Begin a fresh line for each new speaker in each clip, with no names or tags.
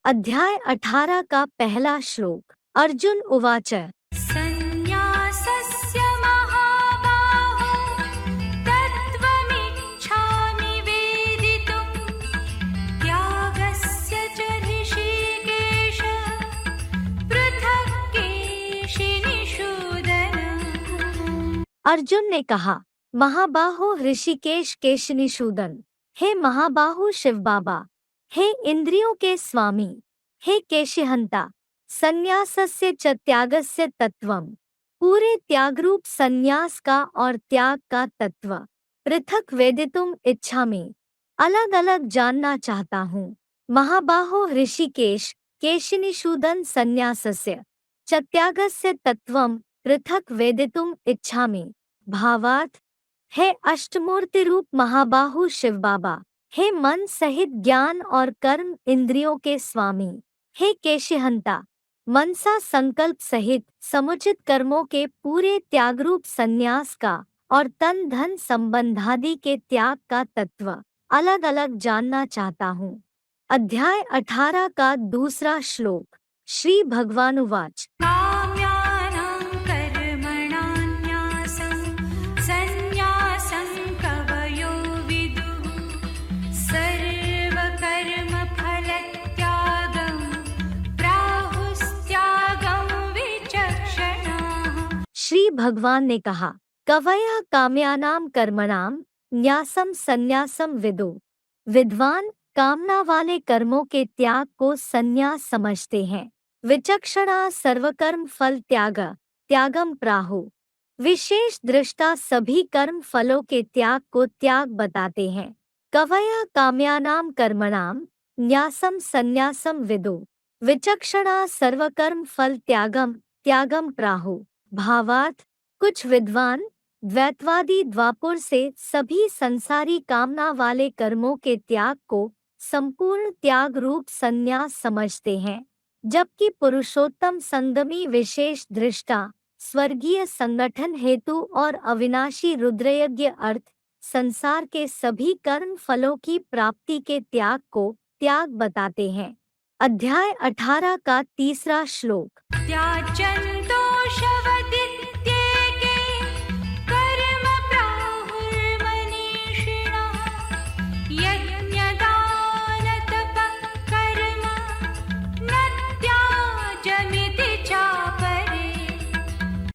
अध्याय 18 का पहला श्लोक। अर्जुन उवाच
सन्न्यासस्य महाबाहो तत्त्वमिच्छामि वेदितुं त्यागस्य च ऋषिकेश पृथक् केशिनिषूदन।
अर्जुन ने कहा, महाबाहो ऋषिकेश केशनिषूदन, हे महाबाहु शिव बाबा, हे इंद्रियों के स्वामी, हे केशिहंता, संन्यासस्य च त्यागस्य तत्वम, पूरे त्यागरूप संन्यास का और त्याग का तत्व पृथक वेदितुम इच्छामि, अलग अलग जानना चाहता हूँ। महाबाहो ऋषिकेश केशिनिषूदन संन्यासस्य च त्यागस्य तत्वम पृथक वेदितुम इच्छामि। भावार्थ, हे अष्टमूर्ति रूप महाबाहु शिव बाबा, हे मन सहित ज्ञान और कर्म इंद्रियों के स्वामी, हे केशिहंता, मनसा संकल्प सहित समुचित कर्मों के पूरे त्यागरूप संन्यास का और तन धन संबंधादि के त्याग का तत्व अलग अलग जानना चाहता हूँ। अध्याय 18 का दूसरा श्लोक। श्री भगवानुवाच
काम्यानां कर्मणान्यासं सन्न्यासं कवयो विदुः सर्वकर्मफलत्यागं प्राहुस्त्यागं विचक्षणाः।
श्री भगवान ने कहा, कवयः काम्यानाम कर्मणाम न्यासम संन्यासम विदु। विद्वान कामना वाले कर्मों के त्याग को संन्यास समझते हैं। विचक्षणा सर्वकर्म फल त्यागम प्राहु। विशेष दृष्टा सभी कर्म फलों के त्याग को त्याग बताते हैं। कवयः काम्यानाम कर्मणाम न्यासम संन्यासम विदु। विचक्षणा सर्वकर्म फल त्यागम प्राहु। भावार्थ, कुछ विद्वान द्वैतवादी द्वापुर से सभी संसारी कामना वाले कर्मों के त्याग को संपूर्ण त्याग रूप संन्यास समझते हैं, जबकि पुरुषोत्तम संगमी विशेष दृष्टा स्वर्गीय संगठन हेतु और अविनाशी रुद्रयज्ञ अर्थ संसार के सभी कर्म फलों की प्राप्ति के त्याग को त्याग बताते हैं। अध्याय 18 का तीसरा श्लोक।
त्याजन्तो शवदित्येके कर्म प्राहुर्मनीषिणः यज्ञदानतपः कर्म न त्याजमिति चापरे।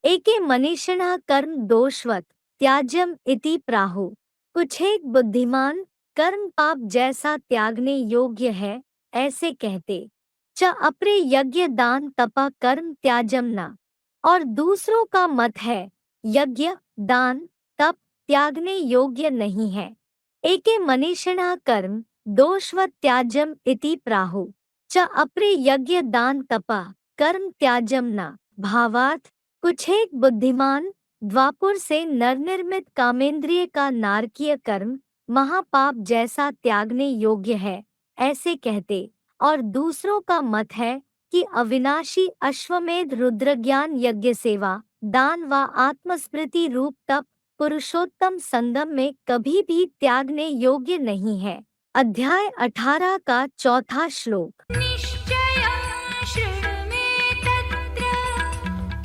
एके मनीषिणः कर्म दोषवत् त्याज्यम इति प्राहु। कुछ एक बुद्धिमान कर्म पाप जैसा त्यागने योग्य है ऐसे कहते। च अपरे यज्ञ दान तपा कर्म त्याजम न। और दूसरों का मत है यज्ञ दान तप त्यागने योग्य नहीं है। एके मनीषिणः कर्म दोषवत् त्याज्यम इति प्राहु। च अपरे यज्ञ दान तपा कर्म त्याजम न। भावार्थ, कुछ एक बुद्धिमान द्वापुर से नरनिर्मित कामेंद्रिय का नारकीय कर्म महापाप जैसा त्यागने योग्य है ऐसे कहते, और दूसरों का मत है कि अविनाशी अश्वमेध रुद्रज्ञान यज्ञ सेवा दान व आत्मस्मृति रूप तप पुरुषोत्तम संगम में कभी भी त्यागने योग्य नहीं है। अध्याय 18 का चौथा श्लोक।
निश्चयं शृणु मे तत्र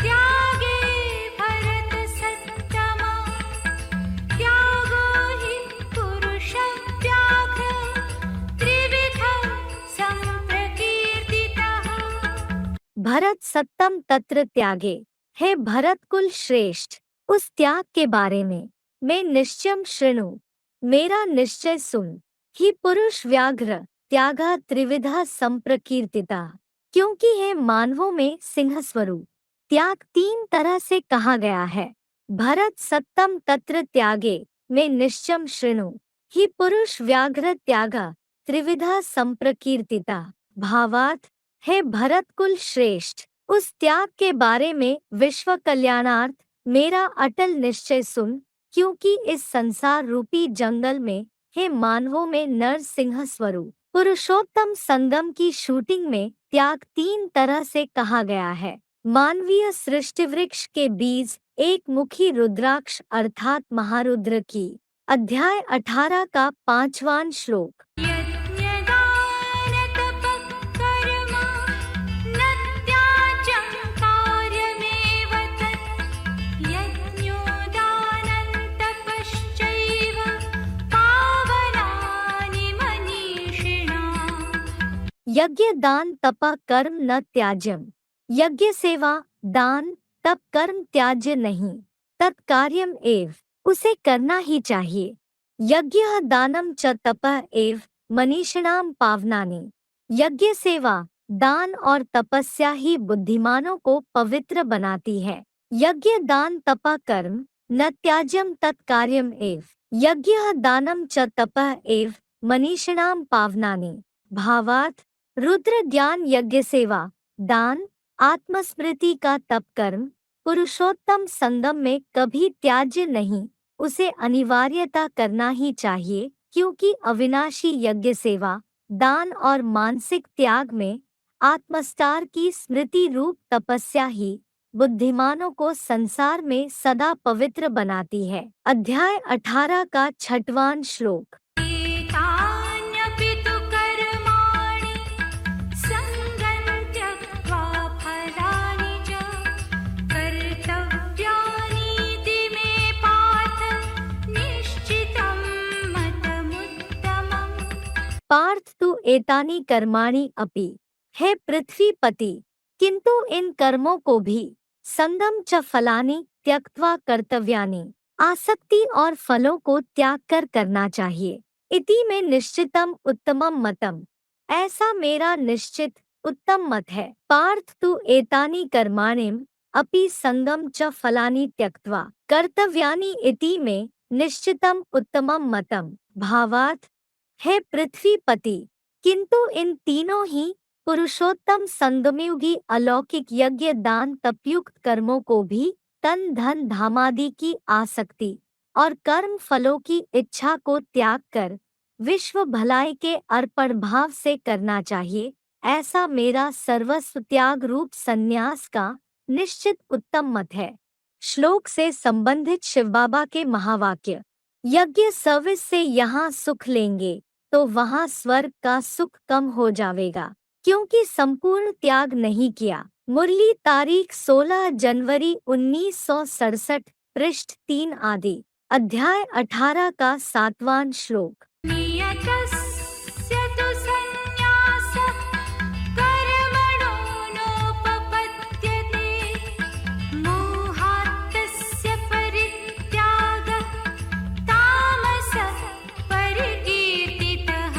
त्यागे भरतसत्तमा त्यागो हि पुरुषव्याघ्र त्रिविधः सम्प्रकीर्तितः।
भरत सत्तम तत्र त्यागे, हे भरत कुल श्रेष्ठ, उस त्याग के बारे में मैं निश्चयम शृणु, मेरा निश्चय सुन। ही पुरुष व्याघ्र त्यागा त्रिविधा संप्रकीर्तिता, क्योंकि है मानवों में सिंह स्वरूप त्याग 3 तरह से कहा गया है। भरत सत्तम तत्र त्यागे में निश्चयम शृणु, ही पुरुष व्याघ्र त्यागा त्रिविधा संप्रकीर्तिता। भावार्थ, हे भरत कुल श्रेष्ठ, उस त्याग के बारे में विश्व कल्याणार्थ मेरा अटल निश्चय सुन, क्योंकि इस संसार रूपी जंगल में हे मानवों में नर सिंह स्वरूप पुरुषोत्तम संगम की शूटिंग में त्याग 3 तरह से कहा गया है। मानवीय सृष्टि वृक्ष के बीज एक मुखी रुद्राक्ष अर्थात महारुद्र की। अध्याय 18 का 5वां श्लोक।
यज्ञदानतपः कर्म
यज्ञ दान तप कर्म न त्याज्यम। यज्ञ सेवा दान तप कर्म त्याज्य नहीं, तत्कार्यम एव, उसे करना ही चाहिए। यज्ञ दानम च तपः एव मनीषिणाम पावनानि। यज्ञ सेवा दान और तपस्या ही बुद्धिमानों को पवित्र बनाती है। यज्ञ दान तप कर्म न त्याज्यम तत्कार्यम एव। यज्ञ दानम च तपः एव मनीषिणाम पावनानि। भावार्थ, रुद्र ज्ञान यज्ञ सेवा दान आत्मस्मृति का तप कर्म पुरुषोत्तम संगम में कभी त्याज्य नहीं, उसे अनिवार्यता करना ही चाहिए, क्योंकि अविनाशी यज्ञ सेवा दान और मानसिक त्याग में आत्मस्तार की स्मृति रूप तपस्या ही बुद्धिमानों को संसार में सदा पवित्र बनाती है। अध्याय 18 का 6वां श्लोक।
एतान्यपि तु कर्माणि सङ्गं त्यक्त्वा फलानि च कर्तव्यानीति मे पार्थ निश्चितं मतमुत्तमम्।
पार्थ तु एतानि कर्माणि अपि, हे पृथ्वीपति, किंतु इन कर्मों को भी संगम च फलानि त्यक्त्वा कर्तव्यानि, आसक्ति और फलों को त्याग कर करना चाहिए। इति में निश्चितम उत्तमम मतम, ऐसा मेरा निश्चित उत्तम मत है। पार्थ तु एतानि कर्माणिम अपि संगम च फलानि त्यक्त्वा कर्तव्यानि इति में निश्चितम उत्तमम मतम। भावार्थ, हे पृथ्वीपति, किंतु इन तीनों ही पुरुषोत्तम संगमयुगी अलौकिक यज्ञ दान तपयुक्त कर्मों को भी तन धन धामादि की आसक्ति और कर्म फलों की इच्छा को त्याग कर विश्व भलाई के अर्पण भाव से करना चाहिए। ऐसा मेरा सर्वस्व त्याग रूप संन्यास का निश्चित उत्तम मत है। श्लोक से संबंधित शिव बाबा के महावाक्य। यज्ञ सर्विस से यहाँ सुख लेंगे तो वहाँ स्वर्ग का सुख कम हो जाएगा, क्योंकि संपूर्ण त्याग नहीं किया। मुरली तारीख 16 जनवरी 1967, पृष्ठ 3 आदि। अध्याय 18 का 7वां श्लोक।
नियतस्य तु सन्न्यासः कर्मणो नोपपद्यते मोहात्तस्य परित्यागः तामसः परिकीर्तितः।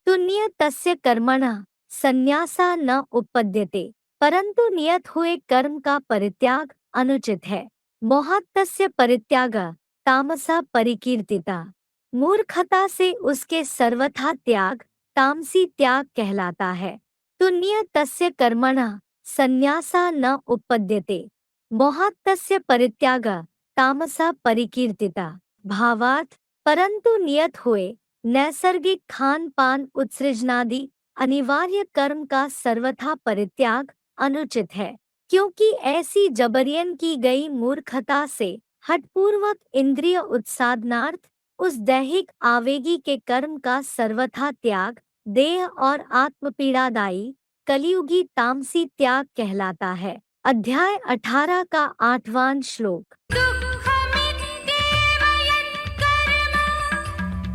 तु नियतस्य कर्मणः संन्यासा न उपपद्यते, परंतु नियत हुए कर्म का परित्याग अनुचित है। मोहात्तस्य परित्यागः तामसा परिकीर्तिता, मूर्खता से उसके सर्वथा त्याग तामसी त्याग कहलाता है। तु नियतस्य कर्मणः संन्यासा न उपपद्यते, मोहात्तस्य परित्यागः तामसा परिकीर्तिता। भावार्थ, परंतु नियत हुए नैसर्गिक खान पान उत्सृजनादि अनिवार्य कर्म का सर्वथा परित्याग अनुचित है, क्योंकि ऐसी जबरियन की गई मूर्खता से हठपूर्वक इंद्रिय उत्साधनार्थ उस दैहिक आवेगी के कर्म का सर्वथा त्याग देह और आत्मपीड़ादायी कलियुगी तामसी त्याग कहलाता है। अध्याय 18 का 8वां श्लोक।
दुःखमित्येव यत्कर्म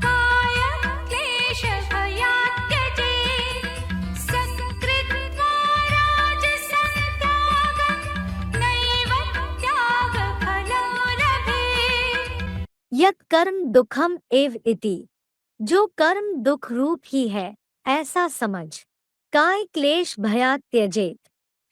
कायक्लेशभयात् त्यजेत् सकृत्वा राजसं त्यागं नैव त्यागफलो लभेत्।
यत् कर्म दुखम एव इति, जो कर्म दुख रूप ही है ऐसा समझ। काय क्लेश भयात् त्यजेत,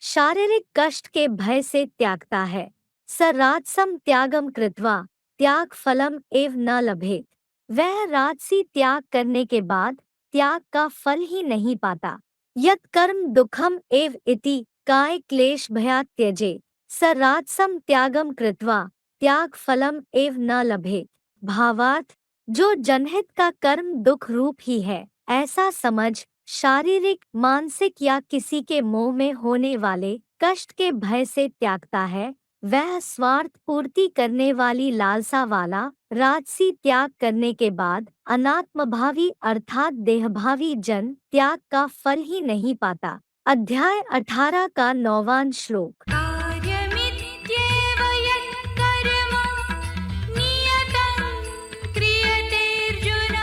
शारीरिक कष्ट के भय से त्यागता है। स राजसम त्यागम कृत्वा त्याग फलम एव न लभेत, वह राजसी त्याग करने के बाद त्याग का फल ही नहीं पाता। यत् कर्म दुखम एव इति काय क्लेश भयात् त्यजेत स राजसम त्यागम कृत्वा त्याग फलम एव न लभेत। भावार्थ, जो जनहित का कर्म दुख रूप ही है ऐसा समझ शारीरिक मानसिक या किसी के मोह में होने वाले कष्ट के भय से त्यागता है, वह स्वार्थ पूर्ति करने वाली लालसा वाला राजसी त्याग करने के बाद अनात्मभावी अर्थात देहभावी जन त्याग का फल ही नहीं पाता। अध्याय 18 का 9वां श्लोक।
कार्यमित्येव यत्कर्म नियतं क्रियतेऽर्जुन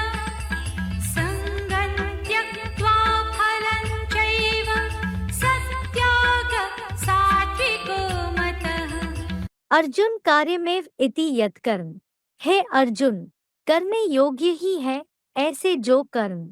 सङ्गं त्यक्त्वा फलं
अर्जुन कार्यमेव इति यत्कर्म। हे अर्जुन, करने योग्य ही है ऐसे जो कर्म।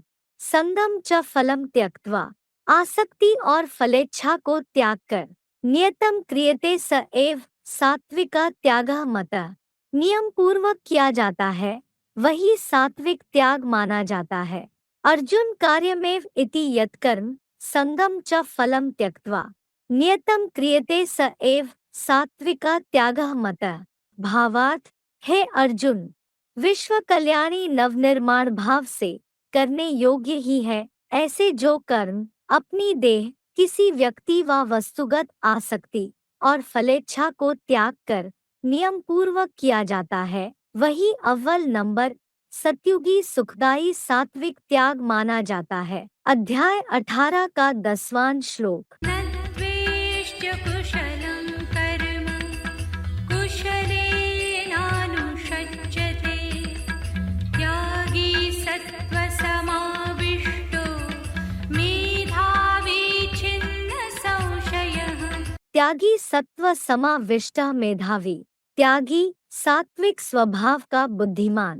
संगम च फलम त्यक्त्वा, आसक्ति और फलेच्छा को त्याग कर। नियतम क्रियते स एव सात्विका त्यागः मतः, नियम पूर्वक किया जाता है वही सात्विक त्याग माना जाता है। अर्जुन कार्यमेव इति यत्कर्म संगम च फलम त्यक्त्वा नियतम क्रियते स एव सात्विका त्यागः मतः। भावार्थ, हे अर्जुन, विश्व कल्याणी नवनिर्माण भाव से करने योग्य ही है ऐसे जो कर्म अपनी देह, किसी व्यक्ति व वस्तुगत आसक्ति और फलेच्छा को त्याग कर नियम पूर्वक किया जाता है वही अव्वल नंबर सत्युगी सुखदायी सात्विक त्याग माना जाता है। अध्याय 18 का 10वां श्लोक।
न द्वेष्ट्य कुशलं कर्म कुशलेनानुषज्यते त्यागी सत्त्वसमाविष्टो मेधावी छिन्न संशयः।
त्यागी सत्व समाविष्टः मेधावी, त्यागी सात्विक स्वभाव का बुद्धिमान।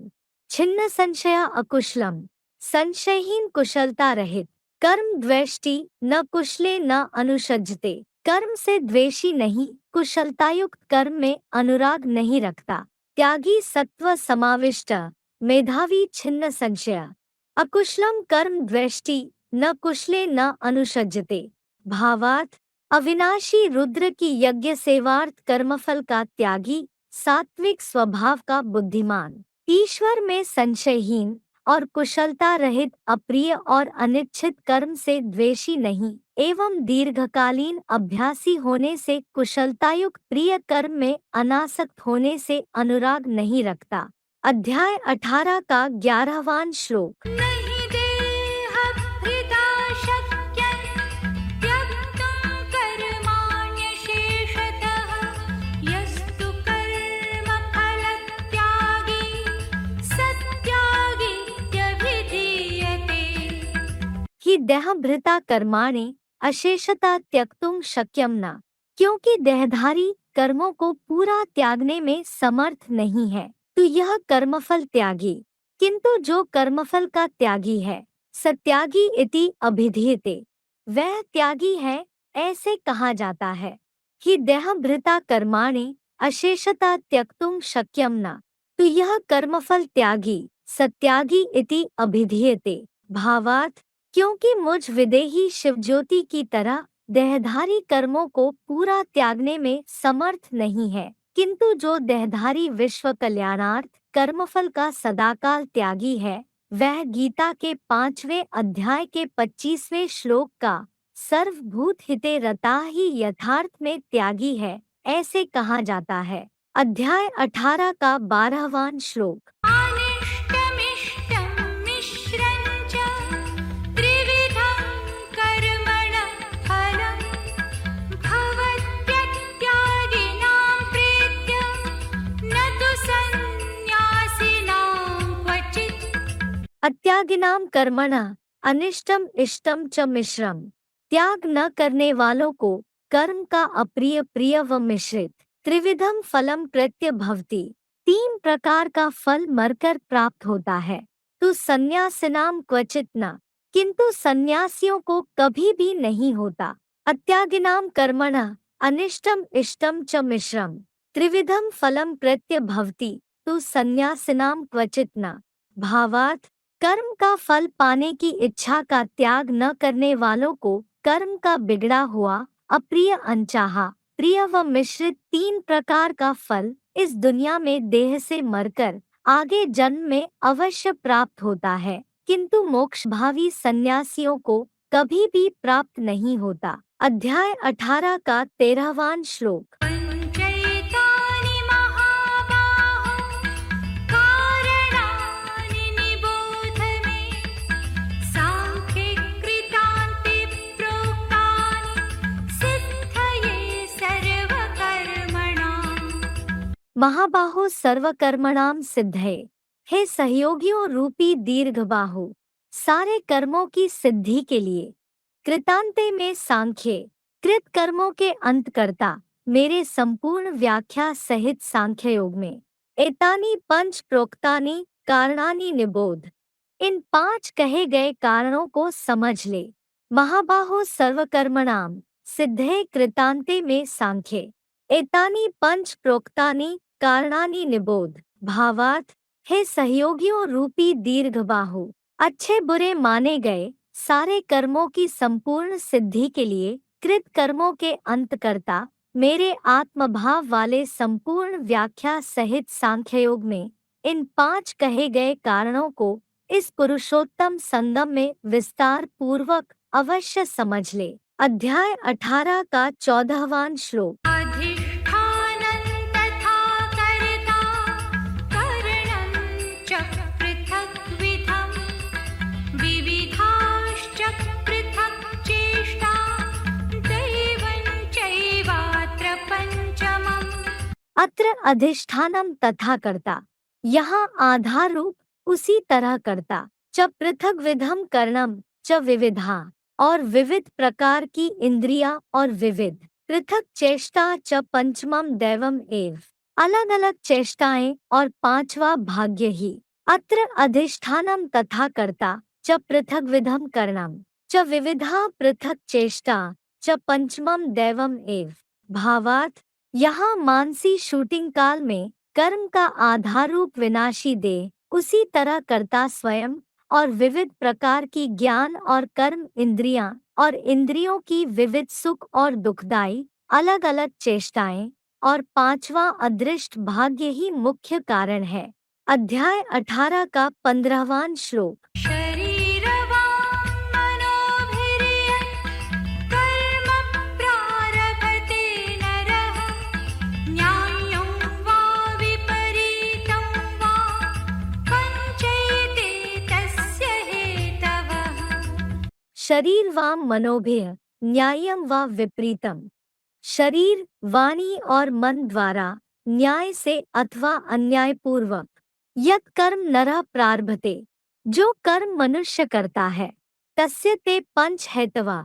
छिन्न संशया अकुशलम, संशयहीन कुशलता रहित। कर्म द्वेष्टि न कुशले न अनुषज्यते, कर्म से द्वेषी नहीं, कुशलतायुक्त कर्म में अनुराग नहीं रखता। त्यागी सत्व समाविष्ट, मेधावी छिन्न संशय। अकुशलम कर्म द्वेष्टि न कुशले न अनुषज्यते। भावार्थ, अविनाशी रुद्र की यज्ञ सेवार्थ कर्मफल का त्यागी, सात्विक स्वभाव का बुद्धिमान, ईश्वर में संशयहीन और कुशलता रहित, अप्रिय और अनिच्छित कर्म से द्वेषी नहीं एवं दीर्घकालीन अभ्यासी होने से कुशलतायुक्त प्रिय कर्म में अनासक्त होने से अनुराग नहीं रखता। अध्याय 18 का 11वां श्लोक।
नहि देहभृता शक्यं त्यक्तुं कर्माण्यशेषतः यस्तु कर्मफलत्यागी सत्यागीत्यभिधीयते।
कि देहभृता कर्माणि अशेषता त्यक्तुं शक्यम न, क्योंकि देहधारी कर्मों को पूरा त्यागने में समर्थ नहीं है तो यह कर्मफल त्यागी। किंतु जो कर्मफल का त्यागी है सत्यागी इति अभिधीयते, वह त्यागी है ऐसे कहा जाता है। कि देहभृता कर्माणि अशेषता त्यक्तुं शक्यम न, तो यह कर्मफल त्यागी सत्यागी इति अभिधीयते। भावार्थ, क्योंकि मुझ विदेही शिवज्योति की तरह देहधारी कर्मों को पूरा त्यागने में समर्थ नहीं है, किंतु जो देहधारी विश्व कल्याणार्थ कर्मफल का सदाकाल त्यागी है वह गीता के 5वें अध्याय के 25वें श्लोक का सर्वभूत हिते रता ही यथार्थ में त्यागी है ऐसे कहा जाता है। अध्याय 18 का 12वां श्लोक।
अनिष्टमिष्टं मिश्रं च त्रिविधं कर्मणः फलं भवत्यत्यागिनां प्रीत्य न तु सन्न्यासिनां क्वचित्।
अत्यागिनाम कर्मणः अनिष्टम इष्टम च मिश्रम, त्याग न करने वालों को कर्म का अप्रिय प्रिय व मिश्रित त्रिविधम फलम कृत्य भवति, 3 प्रकार का फल मरकर प्राप्त होता है। तो सन्यासिनाम क्वचित न, किंतु सन्यासियों को कभी भी नहीं होता। अत्यागिनाम कर्मणः अनिष्टम इष्टम च मिश्रम त्रिविधम फलम कृत्य भवति, तो सन्यासिनाम क्वचित न। भावार्थ, कर्म का फल पाने की इच्छा का त्याग न करने वालों को कर्म का बिगड़ा हुआ, अप्रिय अनचाहा, प्रिय व मिश्रित 3 प्रकार का फल इस दुनिया में देह से मरकर आगे जन्म में अवश्य प्राप्त होता है, किंतु मोक्षभावी सन्यासियों को कभी भी प्राप्त नहीं होता। अध्याय 18 का 13वां श्लोक।
पञ्चैतानि महाबाहो कारणानि निबोध मे सांख्ये कृतान्ते प्रोक्तानि सिद्धये सर्वकर्मणाम्।
महाबाहो सर्वकर्मणाम सिद्धये, हे सहयोगियों रूपी दीर्घ बाहु, सारे कर्मों की सिद्धि के लिए। कृतांते में सांख्य, कृत कर्मों के अंतकर्ता, मेरे संपूर्ण व्याख्या सहित सांख्ययोग में। एतानि पंच प्रोक्तानि कारणानि निबोध। इन 5 कहे गए कारणों को समझ ले। महाबाहो सर्वकर्मणाम सिद्धे कृतांते में सांख्ये। एतानि पंच प्रोक्तानि कारणानि निबोध। भावार्थ, हे सहयोगियों रूपी दीर्घ बाहु, अच्छे बुरे माने गए सारे कर्मों की संपूर्ण सिद्धि के लिए कृत कर्मों के अंतकर्ता मेरे आत्मभाव वाले संपूर्ण व्याख्या सहित सांख्ययोग में इन 5 कहे गए कारणों को इस पुरुषोत्तम संगम में विस्तार पूर्वक अवश्य समझ ले। अध्याय 18 का 14वां श्लोक।
अधिष्ठानं तथा कर्ता करणं च पृथग्विधं विविधाश्च पृथक् चेष्टा दैवं चैवात्र पञ्चमम्।
अत्र अधिष्ठानम तथा कर्ता, यहाँ आधार रूप उसी तरह कर्ता, च पृथक विधम कर्णम च विविधा, और विविध प्रकार की इंद्रिया और विविध पृथक चेष्टा च पंचमम दैवम एव, अलग अलग चेष्टाएं और 5वां भाग्य ही। अत्र अधिष्ठानम तथा कर्ता च पृथक विधम कर्णम च विविधा पृथक चेष्टा च पंचमम दैवम एव। भावार्थ, यहाँ मानसी शूटिंग काल में कर्म का आधार रूप विनाशी देह उसी तरह कर्ता स्वयं और विविध प्रकार की ज्ञान और कर्म इंद्रियां और इंद्रियों की विविध सुख और दुखदायी अलग अलग चेष्टाएं और 5वां अदृष्ट भाग्य ही मुख्य कारण है। अध्याय 18 का 15वां श्लोक। शरीर व मनोभिः न्याय्यं व विपरीतम। शरीर, वाणी और मन द्वारा न्याय से अथवा अन्याय पूर्वक यत् कर्म नरः प्रारभते, जो कर्म मनुष्य करता है, तस्य ते पंच हेतवा,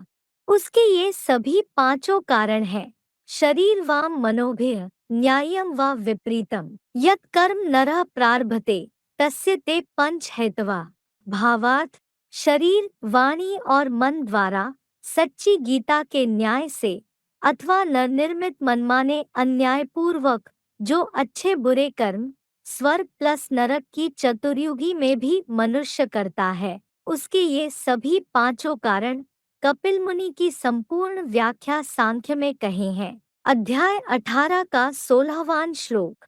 उसके ये सभी 5 कारण हैं। शरीर व मनोभिः न्याय्यं व विपरीतम यत् कर्म नरः प्रारभते तस्य ते पंच हेतवा। भावार्थ, शरीर, वाणी और मन द्वारा सच्ची गीता के न्याय से अथवा निर्मित मनमाने अन्याय पूर्वक जो अच्छे बुरे कर्म स्वर्ग प्लस नरक की चतुर्युगी में भी मनुष्य करता है, उसके ये सभी 5 कारण कपिल मुनि की संपूर्ण व्याख्या सांख्य में कहे हैं। अध्याय 18 का 16वां श्लोक।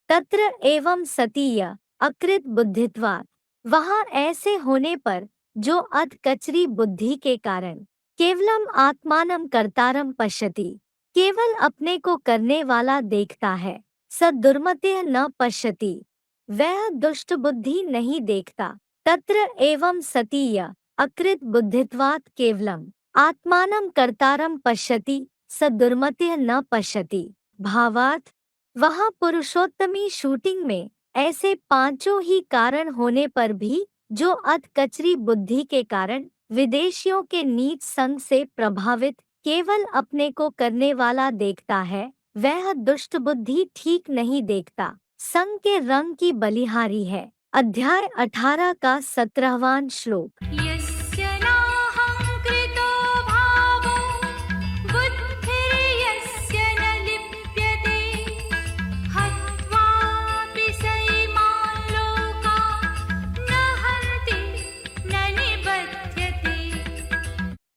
तत्र एवं सतीय अकृत बुद्धित्वात्, वहाँ ऐसे होने पर जो अध कचरी बुद्धि के कारण केवलम आत्मानम कर्तारम पश्यति, केवल अपने को करने वाला देखता है, स दुर्मतेः न पश्यति, वह दुष्ट बुद्धि नहीं देखता। तत्र एवं सतीय अकृत बुद्धित्वात् केवलम आत्मानम कर्तारम पश्यति स दुर्मतेः न पश्यति। भावार्थ, वहाँ पुरुषोत्तमी शूटिंग में ऐसे 5 ही कारण होने पर भी जो अध कचरी बुद्धि के कारण विदेशियों के नीच संग से प्रभावित केवल अपने को करने वाला देखता है, वह दुष्ट बुद्धि ठीक नहीं देखता, संग के रंग की बलिहारी है। अध्याय 18 का 17वां श्लोक।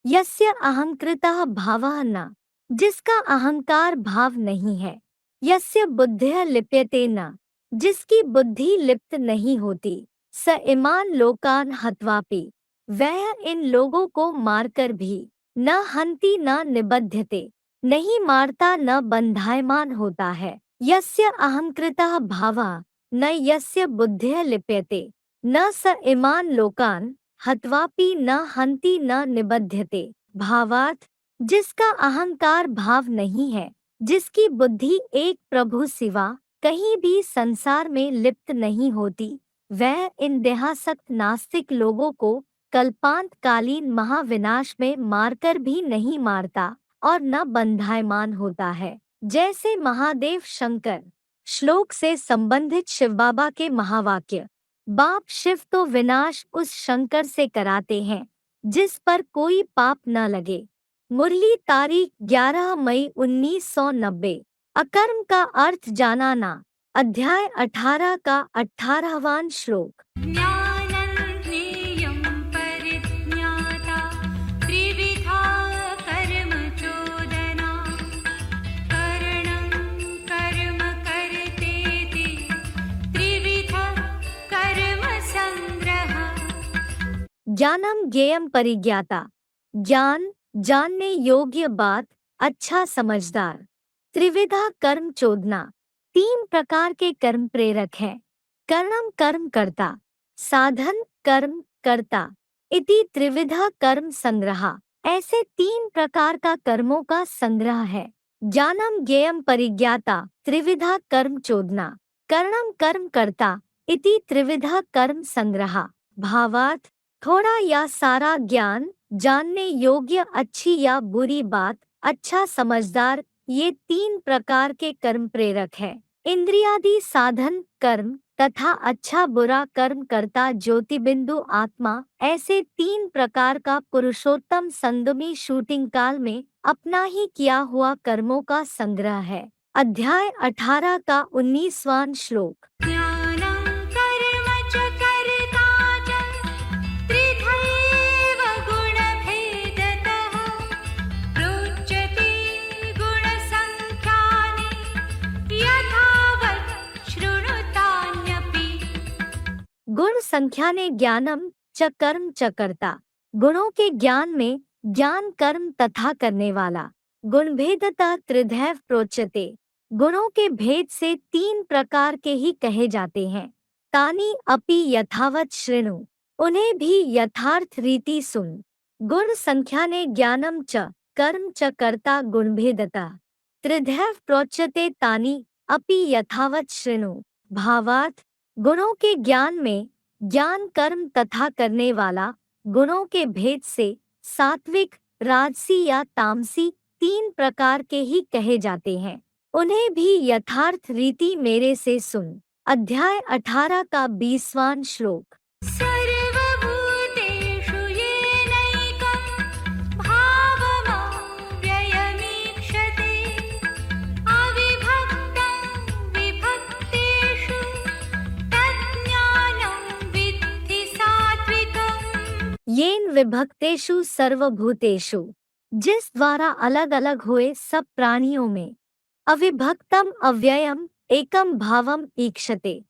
यस्य अहंकृतः भावः न, जिसका अहंकार भाव नहीं है। यस्य बुद्धिः लिप्यते न, जिसकी बुद्धि लिप्त नहीं होती। स इमान लोकान हत्वापि, वह इन लोगों को मारकर भी न हंति न निबध्यते, नहीं मारता न बंधायमान होता है। यस्य अहंकृतः भावः न यस्य बुद्धिः लिप्यते न स इमान लोकान हत्वापि न हंति न निबध्यते। भावार्थ, जिसका अहंकार भाव नहीं है, जिसकी बुद्धि एक प्रभु सिवा कहीं भी संसार में लिप्त नहीं होती, वह इन देहासक्त नास्तिक लोगों को कल्पांतकालीन महाविनाश में मारकर भी नहीं मारता और न बंधायमान होता है। जैसे महादेव शंकर श्लोक से संबंधित शिव बाबा के महावाक्य, बाप शिव तो विनाश उस शंकर से कराते हैं जिस पर कोई पाप न लगे। मुरली तारीख 11 मई 1990। अकर्म का अर्थ जाना ना, अध्याय 18 का 18वां श्लोक।
ज्ञानं ज्ञेयं परिज्ञाता त्रिविधा कर्म चोदना करणं कर्म कर्तेति त्रिविधा कर्म संग्रह।
ज्ञानम ज्ञेयम परिज्ञाता, ज्ञान जानने योग्य बात, अच्छा समझदार। त्रिविधा कर्म चोदना, तीन प्रकार के कर्म प्रेरक हैं। कर्णम कर्म कर्ता, साधन कर्म कर्ता, इति त्रिविधा कर्म संग्रह, ऐसे तीन प्रकार का कर्मों का संग्रह है। ज्ञानम ज्ञेयम परिज्ञाता त्रिविधा कर्म चोदना, कर्णम कर्म कर्ता, इति त्रिविधा कर्म संग्रह। भावार्थ, थोड़ा या सारा ज्ञान, जानने योग्य अच्छी या बुरी बात, अच्छा समझदार, ये तीन प्रकार के कर्म प्रेरक है। इंद्रियादि साधन कर्म तथा अच्छा बुरा कर्म करता ज्योतिबिंदु आत्मा, ऐसे तीन प्रकार का पुरुषोत्तम संगमी शूटिंग काल में अपना ही किया हुआ कर्मों का संग्रह है। अध्याय 18 का 19वां श्लोक।
ज्ञानं कर्म च कर्ता च त्रिधैव गुणभेदतः प्रोच्यते गुणसङ्ख्यानि यथावत् शृणुतान्यपि।
गुण संख्या ने ज्ञानम च कर्म च कर्ता, गुणों के ज्ञान में ज्ञान कर्म तथा करने वाला। गुणभेदता त्रिधैव प्रोच्यते, गुणों के भेद से तीन प्रकार के ही कहे जाते हैं। तानि अपि यथावत शृणु, उन्हें भी यथार्थ रीति सुन। गुण संख्या ने ज्ञानम च कर्म च कर्ता गुणभेदता त्रिधैव प्रोच्यते तानि अपि यथावत शृणु। भावार्थ, गुणों के ज्ञान में ज्ञान कर्म तथा करने वाला, गुणों के भेद से सात्विक, राजसी या तामसी तीन प्रकार के ही कहे जाते हैं, उन्हें भी यथार्थ रीति मेरे से सुन। अध्याय 18 का 20वां श्लोक।
सर्वभूतेषु येनैकं भावमव्ययमीक्षते अविभक्तं विभक्तेषु तज्ज्ञानं विद्धि सात्विकम्।
येन विभक्तेषु सर्वभूतेषु, जिस द्वारा अलग अलग हुए सब प्राणियों में, अविभक्तम अव्ययम एकम भावम ईक्षते,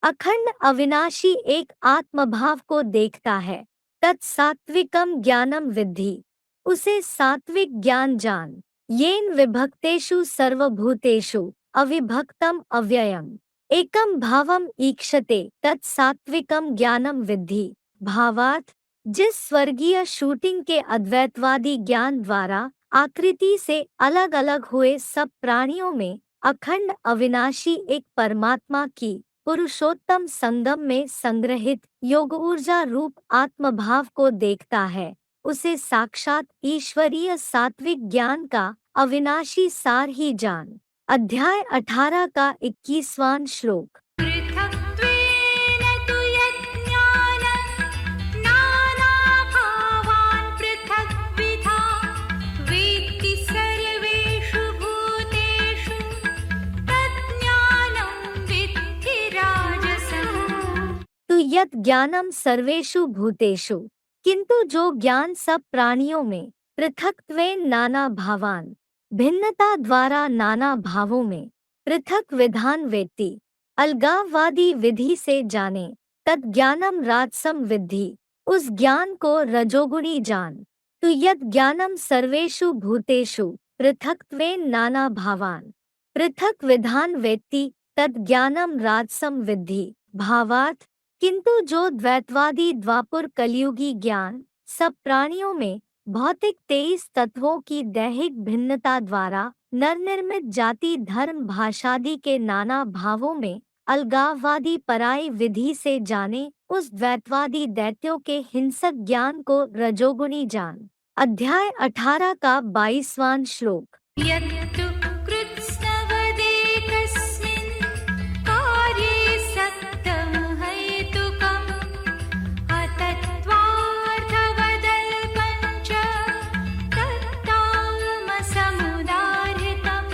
अखंड अविनाशी एक आत्मभाव को देखता है, तत्सात्विकम ज्ञानम विद्धि, उसे सात्विक ज्ञान जान। येन विभक्तेषु सर्वभूतेषु अविभक्तम अव्ययम एकम भावम ईक्षते तत्सात्विकम ज्ञानम विद्धि। भावार्थ, जिस स्वर्गीय शूटिंग के अद्वैतवादी ज्ञान द्वारा आकृति से अलग अलग हुए सब प्राणियों में अखंड अविनाशी एक परमात्मा की पुरुषोत्तम संगम में संग्रहित योग ऊर्जा रूप आत्मभाव को देखता है, उसे साक्षात ईश्वरीय सात्विक ज्ञान का अविनाशी सार ही जान। अध्याय 18 का 21वां श्लोक।
पृथक्त्वेन तु यज्ञानं नानाभावान् पृथग्विधा वेत्ति सर्वेषु भूतेषु तज्ज्ञानं विद्धि राजसम्।
तो यत् ज्ञानम सर्वेषु भूतेषु, किंतु जो ज्ञान सब प्राणियों में पृथक्त्वेन नाना भावान, भिन्नता द्वारा नाना भावों में, पृथक विधान वेत्ति, अलगाववादी विधि से जाने, तत् ज्ञानम राजसम विद्धि, उस ज्ञान को रजोगुणी जान। तो यत् ज्ञानम सर्वेषु भूतेषु पृथक्त्वेन नाना भावान, पृथक विधान वेत्ति, तत् ज्ञानम राजसम विद्धि। भावार्थ, किंतु जो द्वैतवादी द्वापुर कलयुगी ज्ञान सब प्राणियों में भौतिक 23 तत्वों की दैहिक भिन्नता द्वारा नरनिर्मित जाति धर्म भाषादि के नाना भावों में अलगाववादी पराई विधि से जाने उस द्वैतवादी दैत्यों के हिंसक ज्ञान को रजोगुणी जान। अध्याय 18 का 22वां श्लोक।
यत्तु कृत्स्नवदेकस्मिन् कार्ये सक्तं हेतुकम् अतत्त्वार्थवदल्पं च तत्तामसमुदाहृतम्।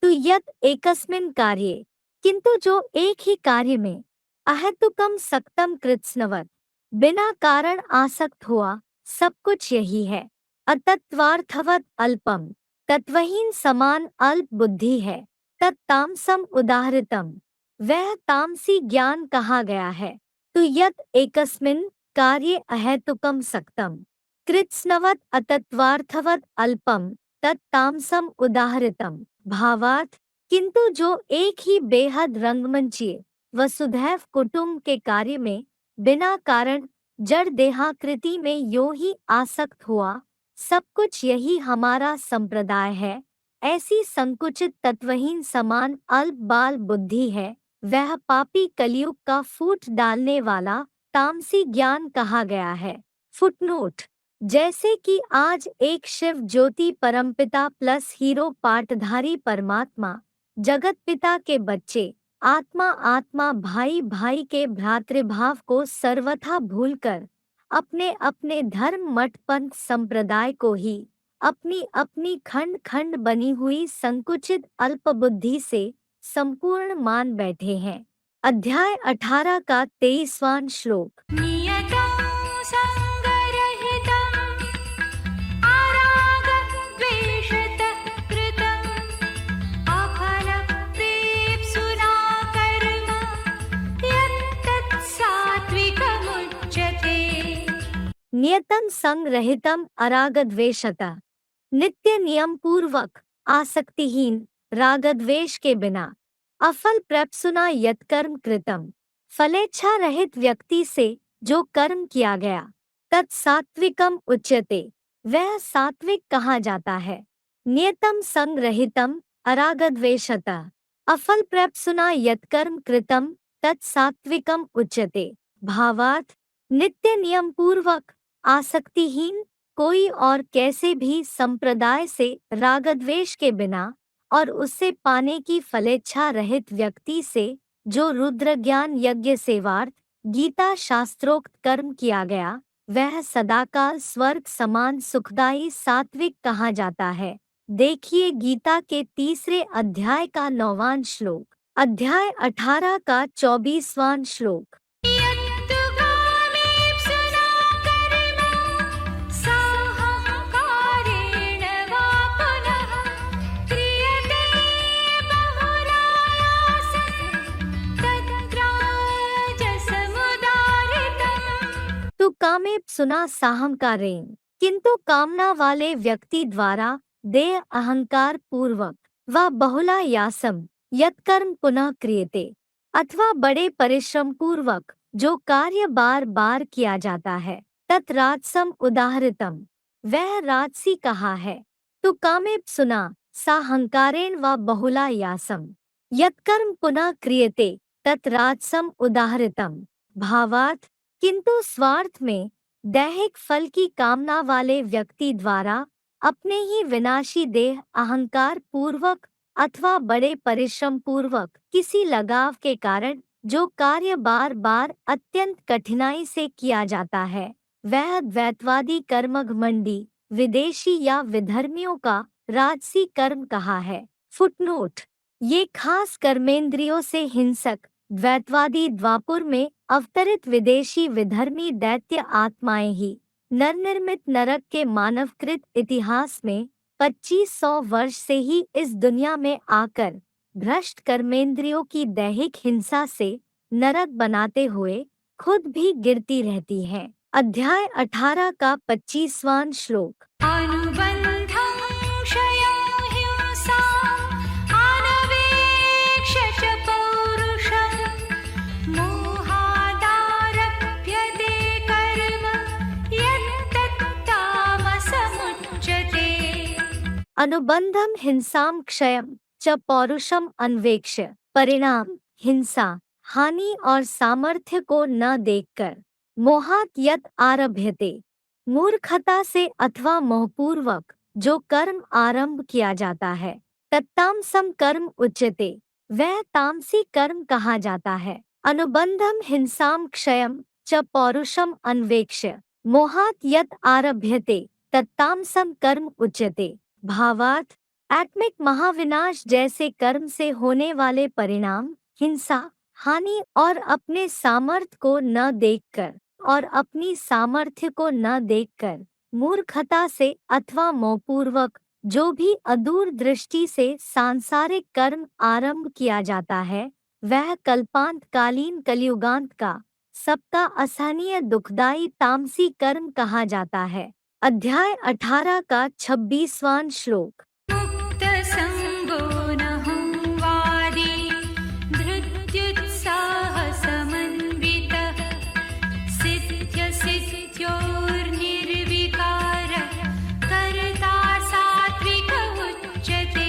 तो यत् एकस्मिन् कार्ये, किंतु जो एक ही कार्य में, अहेतुकम सक्तम कृत्स्नवत्, बिना कारण आसक्त हुआ, सब कुछ यही है। अतत्वार्थवत् अल्पम, तत्वहीन समान अल्प बुद्धि है। तत्तामसम उदाहृतम, वह तामसी ज्ञान कहा गया है। तो यत् एकस्मिन् कार्ये अहेतुकम सक्तम कृत्स्नवत् अतत्वार्थवत् अल्पम तत्तामसम उदाहृतम। भावार्थ, किंतु जो एक ही बेहद रंगमंचीय वसुधैव कुटुंब के कार्य में बिना कारण जड़ देहाकृति में यूं ही आसक्त हुआ, सब कुछ यही हमारा संप्रदाय है, ऐसी संकुचित तत्वहीन समान अल्प बाल बुद्धि है, वह पापी कलयुग का फूट डालने वाला तामसी ज्ञान कहा गया है। फुटनोट: जैसे कि आज एक शिव ज्योति परमपिता प्लस हीरो पाटधारी परमात्मा जगत पिता के बच्चे आत्मा आत्मा भाई भाई के भ्रातृभाव को सर्वथा भूलकर अपने अपने धर्म मठ पंथ संप्रदाय को ही अपनी अपनी खंड खंड बनी हुई संकुचित अल्पबुद्धि से संपूर्ण मान बैठे हैं। अध्याय 18 का 23वां श्लोक।
नियतं संगरहितं आरागद्वेषतः कृतं अफलप्रेप्सुना कर्म यत्तत् सात्विकमुच्यते।
नियतं संग-रहितं अरागद्वेषतः, नित्य नियम पूर्वक आसक्तिहीन रागद्वेष के बिना अफल प्रप्सुना यत्कर्म कृतम, फलेच्छा रहित व्यक्ति से जो कर्म किया गया, तत्सात्विकम उच्यते, वह सात्विक कहा जाता है। नियतम संग-रहितं अरागद्वेषतः अफल प्रप्सुना यत्कर्म कृतम तत्सात्विकम उच्यते। भावार्थ, नित्य नियम पूर्वक आसक्तिहीन कोई और कैसे भी संप्रदाय से रागद्वेष के बिना और उससे पाने की फलेच्छा रहित व्यक्ति से जो रुद्र ज्ञान यज्ञ सेवार्थ गीता शास्त्रोक्त कर्म किया गया, वह सदाकाल स्वर्ग समान सुखदायी सात्विक कहा जाता है। देखिए गीता के 3 अध्याय का 9वां श्लोक। अध्याय 18 का 24वां श्लोक।
यत्तु कामेप्सुना कर्म साहंकारेण वा पुनः क्रियते बहुलायासं तद्राजसमुदाहृतम्।
तो कामेप सुना साहंकारेण, किंतु कामना वाले व्यक्ति द्वारा देह अहंकार पूर्वक व बहुलायासम यत्कर्म पुनः क्रियते, अथवा बड़े परिश्रम पूर्वक जो कार्य बार बार किया जाता है, तत्राजसम उदाहृतम, वह राजसी कहा है। तो कामेप सुना साहंकारेण व बहुलायासम यत्कर्म पुनः क्रियते तत्राजसम उदाहृतम। भावार्थ, किंतु स्वार्थ में दैहिक फल की कामना वाले व्यक्ति द्वारा अपने ही विनाशी देह अहंकार पूर्वक अथवा बड़े परिश्रम पूर्वक किसी लगाव के कारण जो कार्य बार बार अत्यंत कठिनाई से किया जाता है, वह द्वैतवादी कर्मघमंडी विदेशी या विधर्मियों का राजसी कर्म कहा है। फुटनोट: ये खास कर्मेंद्रियों से हिंसक द्वैतवादी द्वापुर में अवतरित विदेशी विधर्मी दैत्य आत्माएं ही नरनिर्मित नरक के मानवकृत इतिहास में 2500 वर्ष से ही इस दुनिया में आकर भ्रष्ट कर्मेंद्रियों की दैहिक हिंसा से नरक बनाते हुए खुद भी गिरती रहती हैं। अध्याय 18 का 25वां श्लोक।
अनुबन्धं क्षयं हिंसाम् अनवेक्ष्य च पौरुषं मोहादारभ्यते कर्म यत्तत्तामसमुदाहृतम्।
अनुबंधम हिंसाम क्षयम च पौरुषम अन्वेक्ष्य। परिणाम हिंसा, हानि और सामर्थ्य को न देखकर मोहात यत आरभ्यते, मूर्खता से अथवा मोहपूर्वक जो कर्म आरंभ किया जाता है, तत्तामसम कर्म उच्यते, वह तामसी कर्म कहा जाता है। अनुबंधम हिंसाम क्षयम च पौरुषम अन्वेक्ष्य मोहात यत आरभ्यते तत्तामसम कर्म उच्यते। भावार्थ, आत्मिक महाविनाश जैसे कर्म से होने वाले परिणाम हिंसा, हानि और अपने सामर्थ्य को न देखकर और अपनी सामर्थ्य को न देखकर मूर्खता से अथवा मोहपूर्वक जो भी अदूर दृष्टि से सांसारिक कर्म आरंभ किया जाता है, वह कल्पांत कालीन कलयुगांत का सबका असहनीय दुखदायी तामसी कर्म कहा जाता है। अध्याय 18 का 26वां श्लोक।
मुक्तसङ्गो नहुं वादी धृत्युत्साहसमन्वितः सिद्ध्यसिद्ध्योर्निर्विकारः कर्ता सात्विक उच्यते।